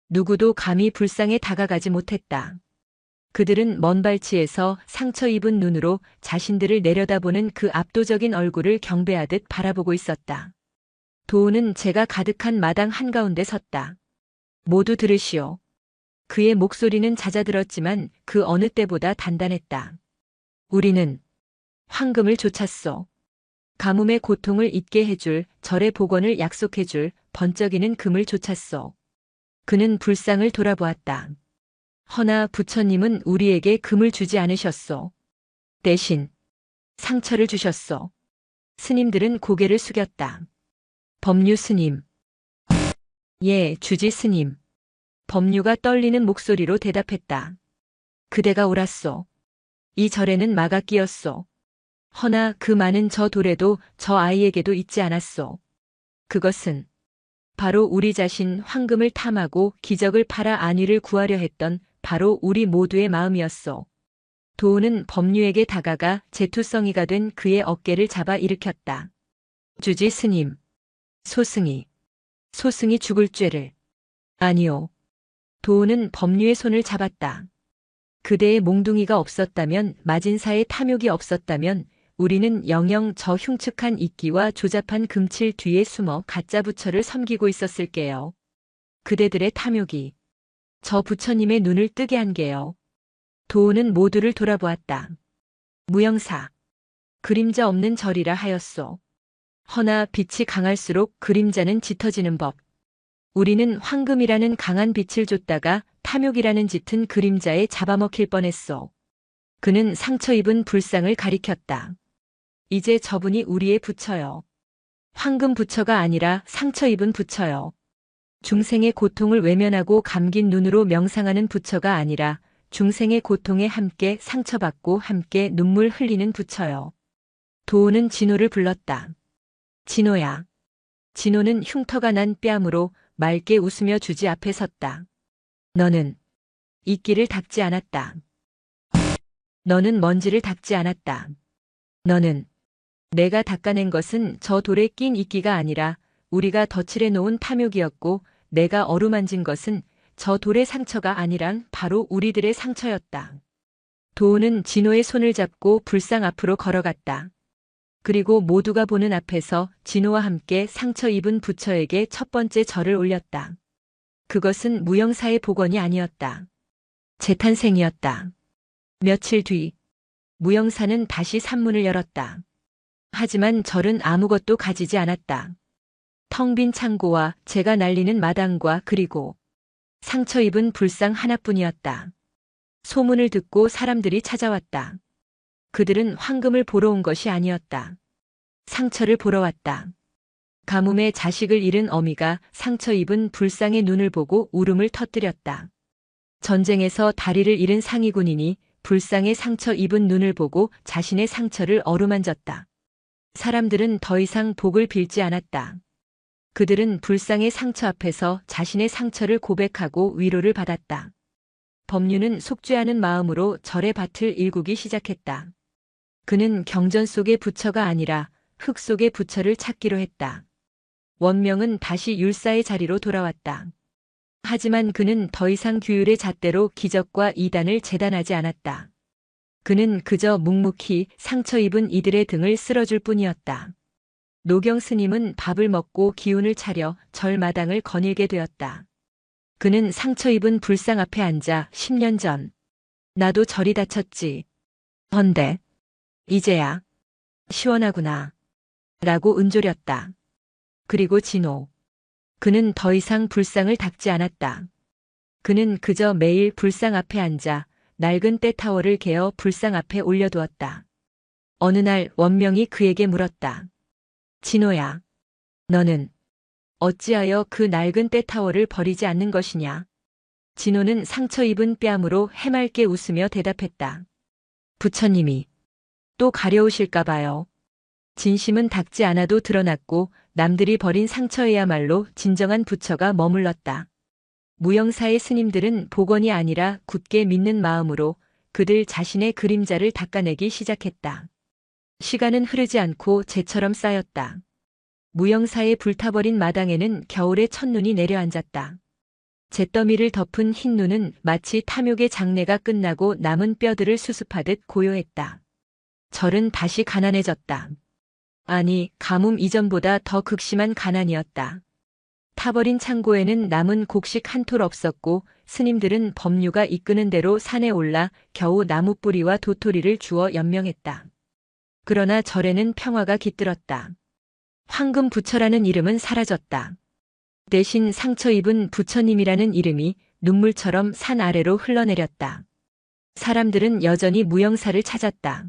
누구도 감히 불상에 다가가지 못했다. 그들은 먼 발치에서 상처 입은 눈으로 자신들을 내려다보는 그 압도적인 얼굴을 경배하듯 바라보고 있었다. 도우는 재가 가득한 마당 한가운데 섰다. 모두 들으시오. 그의 목소리는 잦아들었지만 그 어느 때보다 단단했다. 우리는 황금을 좇았소. 가뭄의 고통을 잊게 해줄, 절의 복원을 약속해줄 번쩍이는 금을 좇았소. 그는 불상을 돌아보았다. 허나 부처님은 우리에게 금을 주지 않으셨소. 대신 상처를 주셨소. 스님들은 고개를 숙였다. 법류 스님. 예, 주지 스님. 법류가 떨리는 목소리로 대답했다. 그대가 옳았소. 이 절에는 마가 끼었소. 허나 그 많은 저 돌에도 저 아이에게도 있지 않았소. 그것은 바로 우리 자신 황금을 탐하고 기적을 팔아 안위를 구하려 했던 바로 우리 모두의 마음이었소. 도우는 법류에게 다가가 제투성이가 된 그의 어깨를 잡아 일으켰다. 주지 스님. 소승이 죽을 죄를. 아니오. 도우는 법류의 손을 잡았다. 그대의 몽둥이가 없었다면, 마진사의 탐욕이 없었다면 우리는 영영 저 흉측한 이끼와 조잡한 금칠 뒤에 숨어 가짜 부처를 섬기고 있었을게요. 그대들의 탐욕이 저 부처님의 눈을 뜨게 한 게요. 도우는 모두를 돌아보았다. 무영사. 그림자 없는 절이라 하였소. 허나 빛이 강할수록 그림자는 짙어지는 법. 우리는 황금이라는 강한 빛을 줬다가 탐욕이라는 짙은 그림자에 잡아먹힐 뻔했소. 그는 상처 입은 불상을 가리켰다. 이제 저분이 우리의 부처요. 황금 부처가 아니라 상처 입은 부처요. 중생의 고통을 외면하고 감긴 눈으로 명상하는 부처가 아니라 중생의 고통에 함께 상처받고 함께 눈물 흘리는 부처요. 도우는 진호를 불렀다. 진호야. 진호는 흉터가 난 뺨으로 맑게 웃으며 주지 앞에 섰다. 너는 이끼를 닦지 않았다. 너는 먼지를 닦지 않았다. 너는 내가 닦아낸 것은 저 돌에 낀 이끼가 아니라 우리가 덧칠해 놓은 탐욕이었고, 내가 어루만진 것은 저 돌의 상처가 아니란 바로 우리들의 상처였다. 도우는 진호의 손을 잡고 불상 앞으로 걸어갔다. 그리고 모두가 보는 앞에서 진호와 함께 상처 입은 부처에게 첫 번째 절을 올렸다. 그것은 무영사의 복원이 아니었다. 재탄생이었다. 며칠 뒤 무영사는 다시 산문을 열었다. 하지만 절은 아무것도 가지지 않았다. 텅 빈 창고와 재가 날리는 마당과 그리고 상처 입은 불상 하나뿐이었다. 소문을 듣고 사람들이 찾아왔다. 그들은 황금을 보러 온 것이 아니었다. 상처를 보러 왔다. 가뭄에 자식을 잃은 어미가 상처 입은 불상의 눈을 보고 울음을 터뜨렸다. 전쟁에서 다리를 잃은 상위 군인이 불상의 상처 입은 눈을 보고 자신의 상처를 어루만졌다. 사람들은 더 이상 복을 빌지 않았다. 그들은 불상의 상처 앞에서 자신의 상처를 고백하고 위로를 받았다. 법류는 속죄하는 마음으로 절의 밭을 일구기 시작했다. 그는 경전 속의 부처가 아니라 흙 속의 부처를 찾기로 했다. 원명은 다시 율사의 자리로 돌아왔다. 하지만 그는 더 이상 규율의 잣대로 기적과 이단을 재단하지 않았다. 그는 그저 묵묵히 상처 입은 이들의 등을 쓸어줄 뿐이었다. 노경 스님은 밥을 먹고 기운을 차려 절마당을 거닐게 되었다. 그는 상처 입은 불상 앞에 앉아 10년 전 나도 절이 다쳤지. 헌데 이제야 시원하구나 라고 은조렸다. 그리고 진호. 그는 더 이상 불상을 닦지 않았다. 그는 그저 매일 불상 앞에 앉아 낡은 때타워를 개어 불상 앞에 올려두었다. 어느 날 원명이 그에게 물었다. 진호야, 너는 어찌하여 그 낡은 때타워를 버리지 않는 것이냐? 진호는 상처 입은 뺨으로 해맑게 웃으며 대답했다. 부처님이 또 가려우실까 봐요. 진심은 닦지 않아도 드러났고 남들이 버린 상처에야말로 진정한 부처가 머물렀다. 무영사의 스님들은 복원이 아니라 굳게 믿는 마음으로 그들 자신의 그림자를 닦아내기 시작했다. 시간은 흐르지 않고 재처럼 쌓였다. 무영사의 불타버린 마당에는 겨울의 첫눈이 내려앉았다. 잿더미를 덮은 흰 눈은 마치 탐욕의 장례가 끝나고 남은 뼈들을 수습하듯 고요했다. 절은 다시 가난해졌다. 아니, 가뭄 이전보다 더 극심한 가난이었다. 타버린 창고에는 남은 곡식 한 톨 없었고 스님들은 법류가 이끄는 대로 산에 올라 겨우 나무뿌리와 도토리를 주워 연명했다. 그러나 절에는 평화가 깃들었다. 황금 부처라는 이름은 사라졌다. 대신 상처 입은 부처님이라는 이름이 눈물처럼 산 아래로 흘러내렸다. 사람들은 여전히 무영사를 찾았다.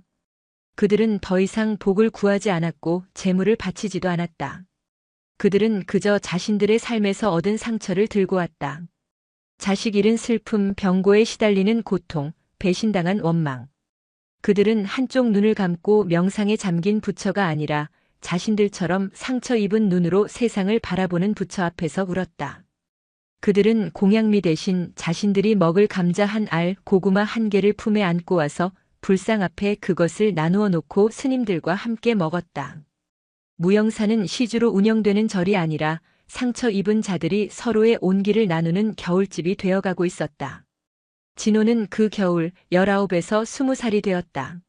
그들은 더 이상 복을 구하지 않았고 재물을 바치지도 않았다. 그들은 그저 자신들의 삶에서 얻은 상처를 들고 왔다. 자식 잃은 슬픔, 병고에 시달리는 고통, 배신당한 원망. 그들은 한쪽 눈을 감고 명상에 잠긴 부처가 아니라 자신들처럼 상처 입은 눈으로 세상을 바라보는 부처 앞에서 울었다. 그들은 공양미 대신 자신들이 먹을 감자 한 알, 고구마 한 개를 품에 안고 와서 불상 앞에 그것을 나누어 놓고 스님들과 함께 먹었다. 무영사는 시주로 운영되는 절이 아니라 상처 입은 자들이 서로의 온기를 나누는 겨울집이 되어가고 있었다. 진호는 그 겨울 19에서 20살이 되었다.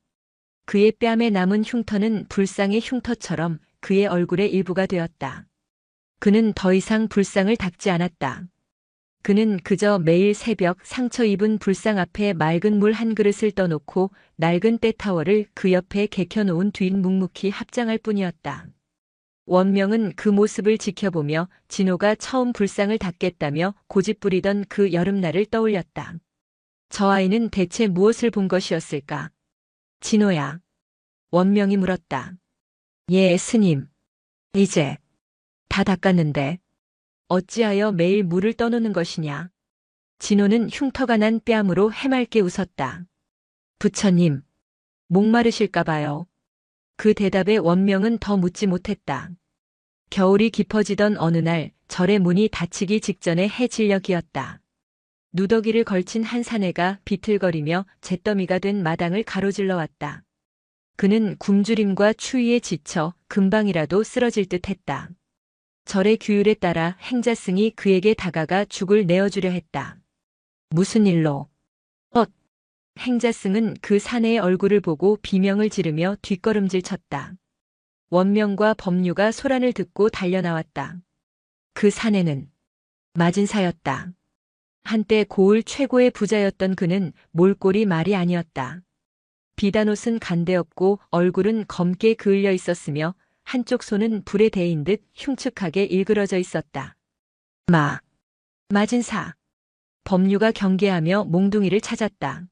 그의 뺨에 남은 흉터는 불상의 흉터처럼 그의 얼굴의 일부가 되었다. 그는 더 이상 불상을 닦지 않았다. 그는 그저 매일 새벽 상처 입은 불상 앞에 맑은 물 한 그릇을 떠놓고 낡은 때타워를 그 옆에 개켜놓은 뒤 묵묵히 합장할 뿐이었다. 원명은 그 모습을 지켜보며 진호가 처음 불상을 닦겠다며 고집부리던 그 여름날을 떠올렸다. 저 아이는 대체 무엇을 본 것이었을까? 진호야. 원명이 물었다. 예, 스님. 이제 다 닦았는데 어찌하여 매일 물을 떠놓는 것이냐? 진호는 흉터가 난 뺨으로 해맑게 웃었다. 부처님, 목마르실까 봐요. 그 대답에 원명은 더 묻지 못했다. 겨울이 깊어지던 어느 날 절의 문이 닫히기 직전에 해 진력이었다. 누더기를 걸친 한 사내가 비틀거리며 잿더미가 된 마당을 가로질러 왔다. 그는 굶주림과 추위에 지쳐 금방이라도 쓰러질 듯 했다. 절의 규율에 따라 행자승이 그에게 다가가 죽을 내어주려 했다. 무슨 일로? 행자승은 그 사내의 얼굴을 보고 비명을 지르며 뒷걸음질 쳤다. 원명과 법류가 소란을 듣고 달려나왔다. 그 사내는 마진사였다. 한때 고을 최고의 부자였던 그는 몰골이 말이 아니었다. 비단옷은 간데없고 얼굴은 검게 그을려 있었으며 한쪽 손은 불에 데인 듯 흉측하게 일그러져 있었다. 마진사. 법류가 경계하며 몽둥이를 찾았다.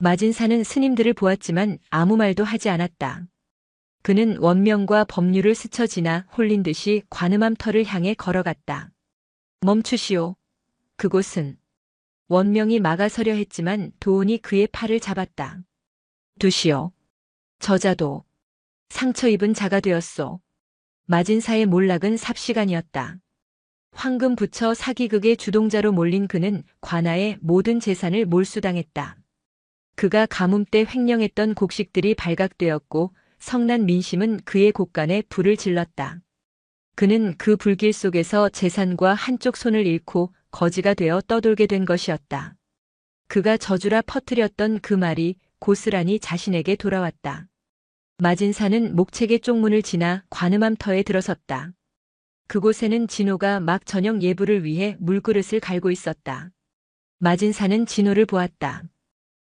마진사는 스님들을 보았지만 아무 말도 하지 않았다. 그는 원명과 법류를 스쳐 지나 홀린 듯이 관음암터를 향해 걸어갔다. 멈추시오. 그곳은 원명이 막아서려 했지만 도훈이 그의 팔을 잡았다. 두시오. 저자도. 상처 입은 자가 되었소. 마진사의 몰락은 삽시간이었다. 황금 부처 사기극의 주동자로 몰린 그는 관아의 모든 재산을 몰수당했다. 그가 가뭄 때 횡령했던 곡식들이 발각되었고 성난 민심은 그의 곳간에 불을 질렀다. 그는 그 불길 속에서 재산과 한쪽 손을 잃고 거지가 되어 떠돌게 된 것이었다. 그가 저주라 퍼뜨렸던 그 말이 고스란히 자신에게 돌아왔다. 마진사는 목책의 쪽문을 지나 관음암터에 들어섰다. 그곳에는 진호가 막 저녁 예불을 위해 물그릇을 갈고 있었다. 마진사는 진호를 보았다.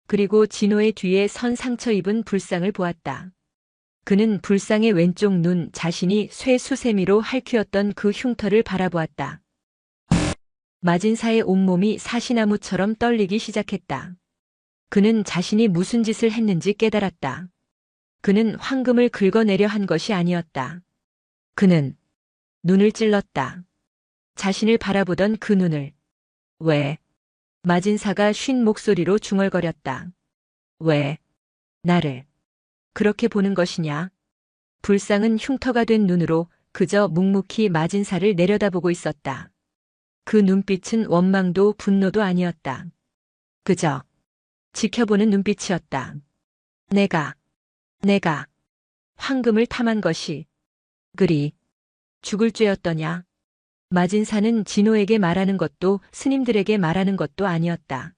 그리고 진호의 뒤에 선 상처 입은 불상을 보았다. 그는 불상의 왼쪽 눈 자신이 쇠 수세미로 핥히었던 그 흉터를 바라보았다. 마진사의 온몸이 사시나무처럼 떨리기 시작했다. 그는 자신이 무슨 짓을 했는지 깨달았다. 그는 황금을 긁어내려 한 것이 아니었다. 그는 눈을 찔렀다. 자신을 바라보던 그 눈을. 왜? 마진사가 쉰 목소리로 중얼거렸다. 왜? 나를 그렇게 보는 것이냐? 불상은 흉터가 된 눈으로 그저 묵묵히 마진사를 내려다보고 있었다. 그 눈빛은 원망도 분노도 아니었다. 그저 지켜보는 눈빛이었다. 내가 황금을 탐한 것이 그리 죽을 죄였더냐? 마진사는 진호에게 말하는 것도 스님들에게 말하는 것도 아니었다.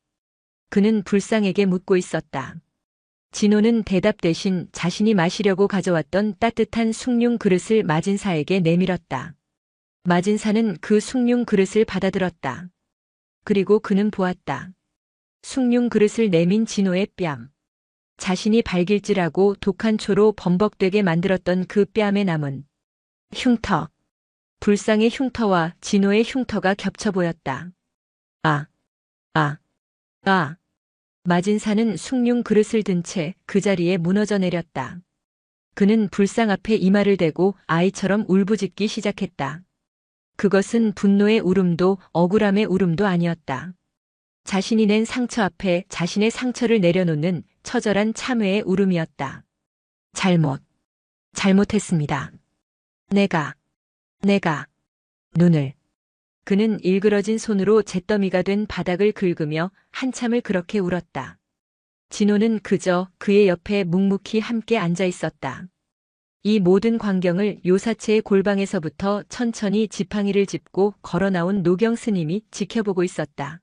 그는 불상에게 묻고 있었다. 진호는 대답 대신 자신이 마시려고 가져왔던 따뜻한 숭늉 그릇을 마진사에게 내밀었다. 마진사는 그 숭늉 그릇을 받아들었다. 그리고 그는 보았다. 숭늉 그릇을 내민 진호의 뺨. 자신이 발길질하고 독한 초로 범벅되게 만들었던 그 뺨에 남은 흉터. 불상의 흉터와 진호의 흉터가 겹쳐 보였다. 마진사는 숭늉 그릇을 든 채 그 자리에 무너져 내렸다. 그는 불상 앞에 이마를 대고 아이처럼 울부짖기 시작했다. 그것은 분노의 울음도 억울함의 울음도 아니었다. 자신이 낸 상처 앞에 자신의 상처를 내려놓는 처절한 참회의 울음이었다. 잘못했습니다. 내가 눈을. 그는 일그러진 손으로 잿더미가 된 바닥을 긁으며 한참을 그렇게 울었다. 진호는 그저 그의 옆에 묵묵히 함께 앉아 있었다. 이 모든 광경을 요사체의 골방에서부터 천천히 지팡이를 짚고 걸어 나온 노경 스님이 지켜보고 있었다.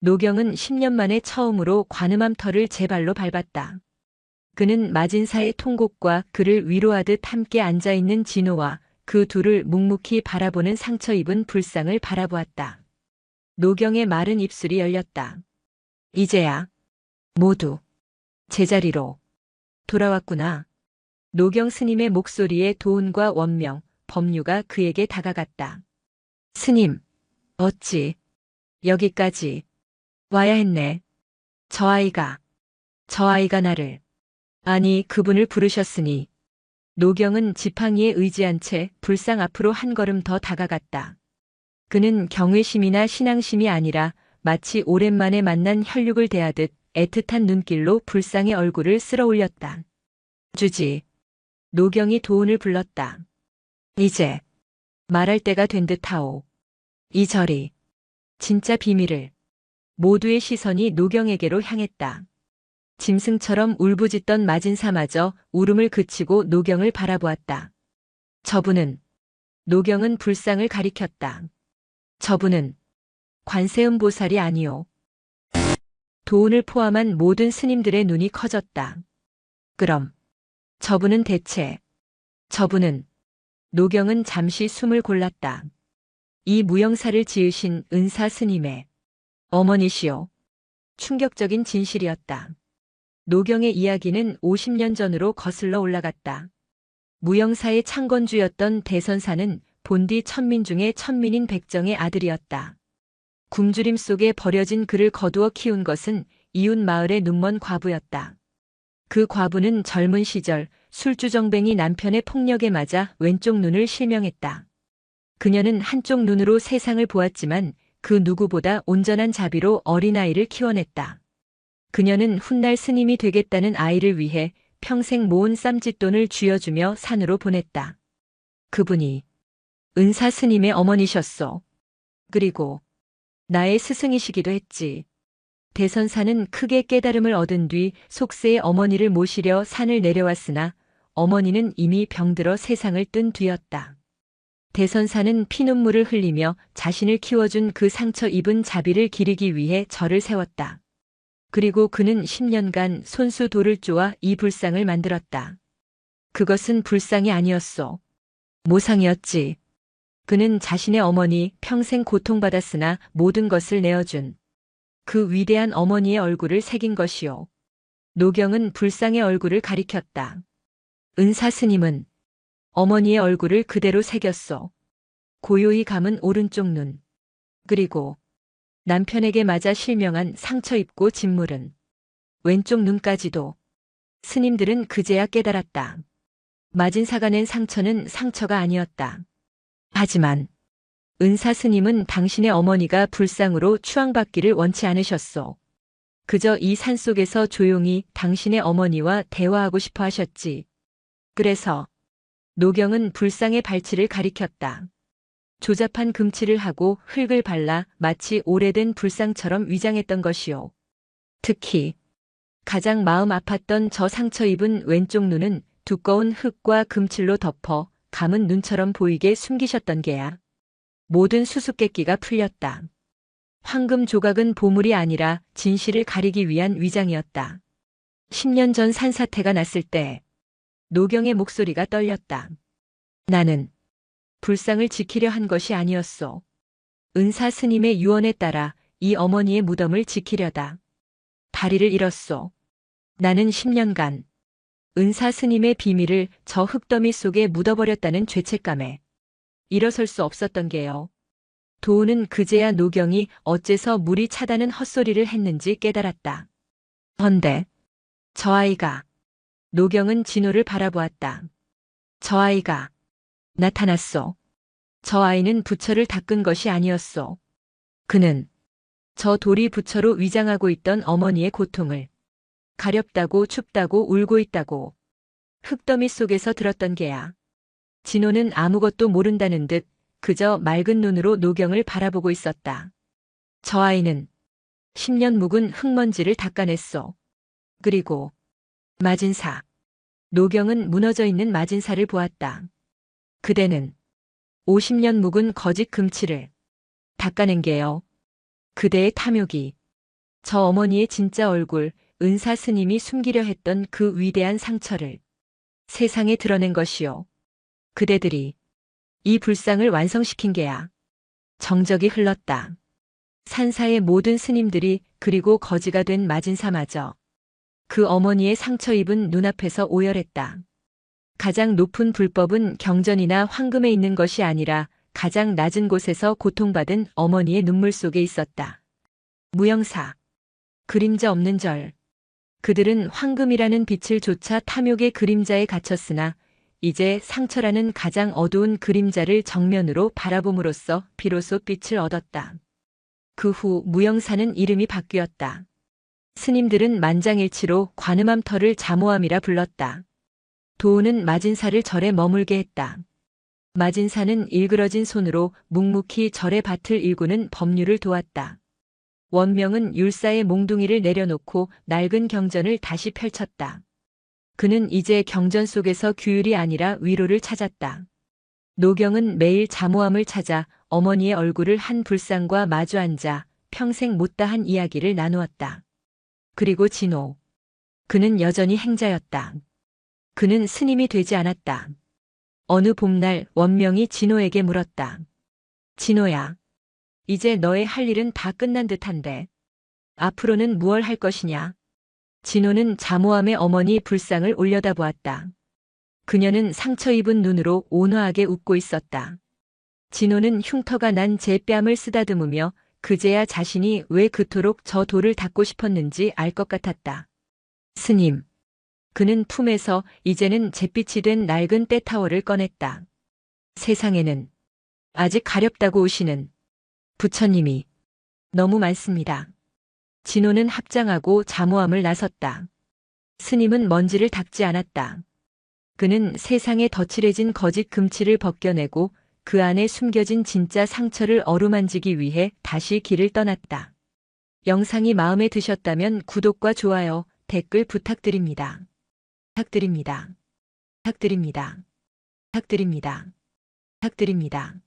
노경은 10년 만에 처음으로 관음암터를 제 발로 밟았다. 그는 마진사의 통곡과 그를 위로하듯 함께 앉아 있는 진호와 그 둘을 묵묵히 바라보는 상처 입은 불상을 바라보았다. 노경의 마른 입술이 열렸다. 이제야 모두 제자리로 돌아왔구나. 노경 스님의 목소리에 도훈과 원명, 법류가 그에게 다가갔다. 스님, 어찌 여기까지 와야 했네. 저 아이가 나를. 아니, 그분을 부르셨으니. 노경은 지팡이에 의지한 채 불상 앞으로 한 걸음 더 다가갔다. 그는 경외심이나 신앙심이 아니라 마치 오랜만에 만난 혈육을 대하듯 애틋한 눈길로 불상의 얼굴을 쓸어 올렸다. 주지. 노경이 도훈을 불렀다. 이제 말할 때가 된 듯하오. 이 절이 진짜 비밀을. 모두의 시선이 노경에게로 향했다. 짐승처럼 울부짖던 마진사마저 울음을 그치고 노경을 바라보았다. 저분은. 노경은 불상을 가리켰다. 저분은 관세음 보살이 아니오. 도훈을 포함한 모든 스님들의 눈이 커졌다. 그럼 저분은 대체. 저분은. 노경은 잠시 숨을 골랐다. 이 무영사를 지으신 은사 스님의 어머니시오. 충격적인 진실이었다. 노경의 이야기는 50년 전으로 거슬러 올라갔다. 무영사의 창건주였던 대선사는 본디 천민 중에 천민인 백정의 아들이었다. 굶주림 속에 버려진 그를 거두어 키운 것은 이웃 마을의 눈먼 과부였다. 그 과부는 젊은 시절 술주정뱅이 남편의 폭력에 맞아 왼쪽 눈을 실명했다. 그녀는 한쪽 눈으로 세상을 보았지만 그 누구보다 온전한 자비로 어린아이를 키워냈다. 그녀는 훗날 스님이 되겠다는 아이를 위해 평생 모은 쌈짓돈을 쥐어주며 산으로 보냈다. 그분이 은사 스님의 어머니셨소. 그리고 나의 스승이시기도 했지. 대선사는 크게 깨달음을 얻은 뒤 속세의 어머니를 모시려 산을 내려왔으나 어머니는 이미 병들어 세상을 뜬 뒤였다. 대선사는 피눈물을 흘리며 자신을 키워준 그 상처 입은 자비를 기리기 위해 절을 세웠다. 그리고 그는 10년간 손수 돌을 쪼아 이 불상을 만들었다. 그것은 불상이 아니었소. 모상이었지. 그는 자신의 어머니 평생 고통받았으나 모든 것을 내어준 그 위대한 어머니의 얼굴을 새긴 것이요. 노경은 불상의 얼굴을 가리켰다. 은사 스님은 어머니의 얼굴을 그대로 새겼소. 고요히 감은 오른쪽 눈. 그리고 남편에게 맞아 실명한 상처 입고 짓무른 왼쪽 눈까지도. 스님들은 그제야 깨달았다. 마진사가 낸 상처는 상처가 아니었다. 하지만 은사 스님은 당신의 어머니가 불상으로 추앙받기를 원치 않으셨소. 그저 이 산속에서 조용히 당신의 어머니와 대화하고 싶어 하셨지. 그래서 노경은 불상의 발치를 가리켰다. 조잡한 금칠을 하고 흙을 발라 마치 오래된 불상처럼 위장했던 것이요. 특히 가장 마음 아팠던 저 상처 입은 왼쪽 눈은 두꺼운 흙과 금칠로 덮어 감은 눈처럼 보이게 숨기셨던 게야. 모든 수수께끼가 풀렸다. 황금 조각은 보물이 아니라 진실을 가리기 위한 위장이었다. 10년 전 산사태가 났을 때 노경의 목소리가 떨렸다. 나는 불상을 지키려 한 것이 아니었소. 은사 스님의 유언에 따라 이 어머니의 무덤을 지키려다. 다리를 잃었소. 나는 10년간 은사 스님의 비밀을 저 흙더미 속에 묻어버렸다는 죄책감에 일어설 수 없었던 게요. 도우는 그제야 노경이 어째서 물이 차다는 헛소리를 했는지 깨달았다. 헌데 저 아이가. 노경은 진호를 바라보았다. 저 아이가 나타났소. 저 아이는 부처를 닦은 것이 아니었소. 그는 저 돌이 부처로 위장하고 있던 어머니의 고통을 가렵다고 춥다고 울고 있다고 흙더미 속에서 들었던 게야. 진호는 아무것도 모른다는 듯 그저 맑은 눈으로 노경을 바라보고 있었다. 저 아이는 10년 묵은 흙먼지를 닦아냈소. 그리고 마진사. 노경은 무너져 있는 마진사를 보았다. 그대는 50년 묵은 거짓 금치를 닦아낸 게요. 그대의 탐욕이 저 어머니의 진짜 얼굴, 은사 스님이 숨기려 했던 그 위대한 상처를 세상에 드러낸 것이요. 그대들이 이 불상을 완성시킨 게야. 정적이 흘렀다. 산사의 모든 스님들이 그리고 거지가 된 마진사마저 그 어머니의 상처 입은 눈앞에서 오열했다. 가장 높은 불법은 경전이나 황금에 있는 것이 아니라 가장 낮은 곳에서 고통받은 어머니의 눈물 속에 있었다. 무영사. 그림자 없는 절. 그들은 황금이라는 빛을 조차 탐욕의 그림자에 갇혔으나 이제 상처라는 가장 어두운 그림자를 정면으로 바라봄으로써 비로소 빛을 얻었다. 그 후 무영사는 이름이 바뀌었다. 스님들은 만장일치로 관음암터를 자모함이라 불렀다. 도우는 마진사를 절에 머물게 했다. 마진사는 일그러진 손으로 묵묵히 절의 밭을 일구는 법률을 도왔다. 원명은 율사의 몽둥이를 내려놓고 낡은 경전을 다시 펼쳤다. 그는 이제 경전 속에서 규율이 아니라 위로를 찾았다. 노경은 매일 자모함을 찾아 어머니의 얼굴을 한 불상과 마주 앉아 평생 못다한 이야기를 나누었다. 그리고 진호. 그는 여전히 행자였다. 그는 스님이 되지 않았다. 어느 봄날 원명이 진호에게 물었다. 진호야. 이제 너의 할 일은 다 끝난 듯한데 앞으로는 무얼 할 것이냐? 진호는 자모함의 어머니 불상을 올려다보았다. 그녀는 상처 입은 눈으로 온화하게 웃고 있었다. 진호는 흉터가 난 제 뺨을 쓰다듬으며 그제야 자신이 왜 그토록 저 돌을 닦고 싶었는지 알 것 같았다. 스님. 그는 품에서 이제는 잿빛이 된 낡은 때타워를 꺼냈다. 세상에는 아직 가렵다고 우시는 부처님이 너무 많습니다. 진호는 합장하고 잠오함을 나섰다. 스님은 먼지를 닦지 않았다. 그는 세상에 덧칠해진 거짓 금치를 벗겨내고 그 안에 숨겨진 진짜 상처를 어루만지기 위해 다시 길을 떠났다. 영상이 마음에 드셨다면 구독과 좋아요, 댓글 부탁드립니다. 부탁드립니다. 부탁드립니다. 부탁드립니다. 부탁드립니다.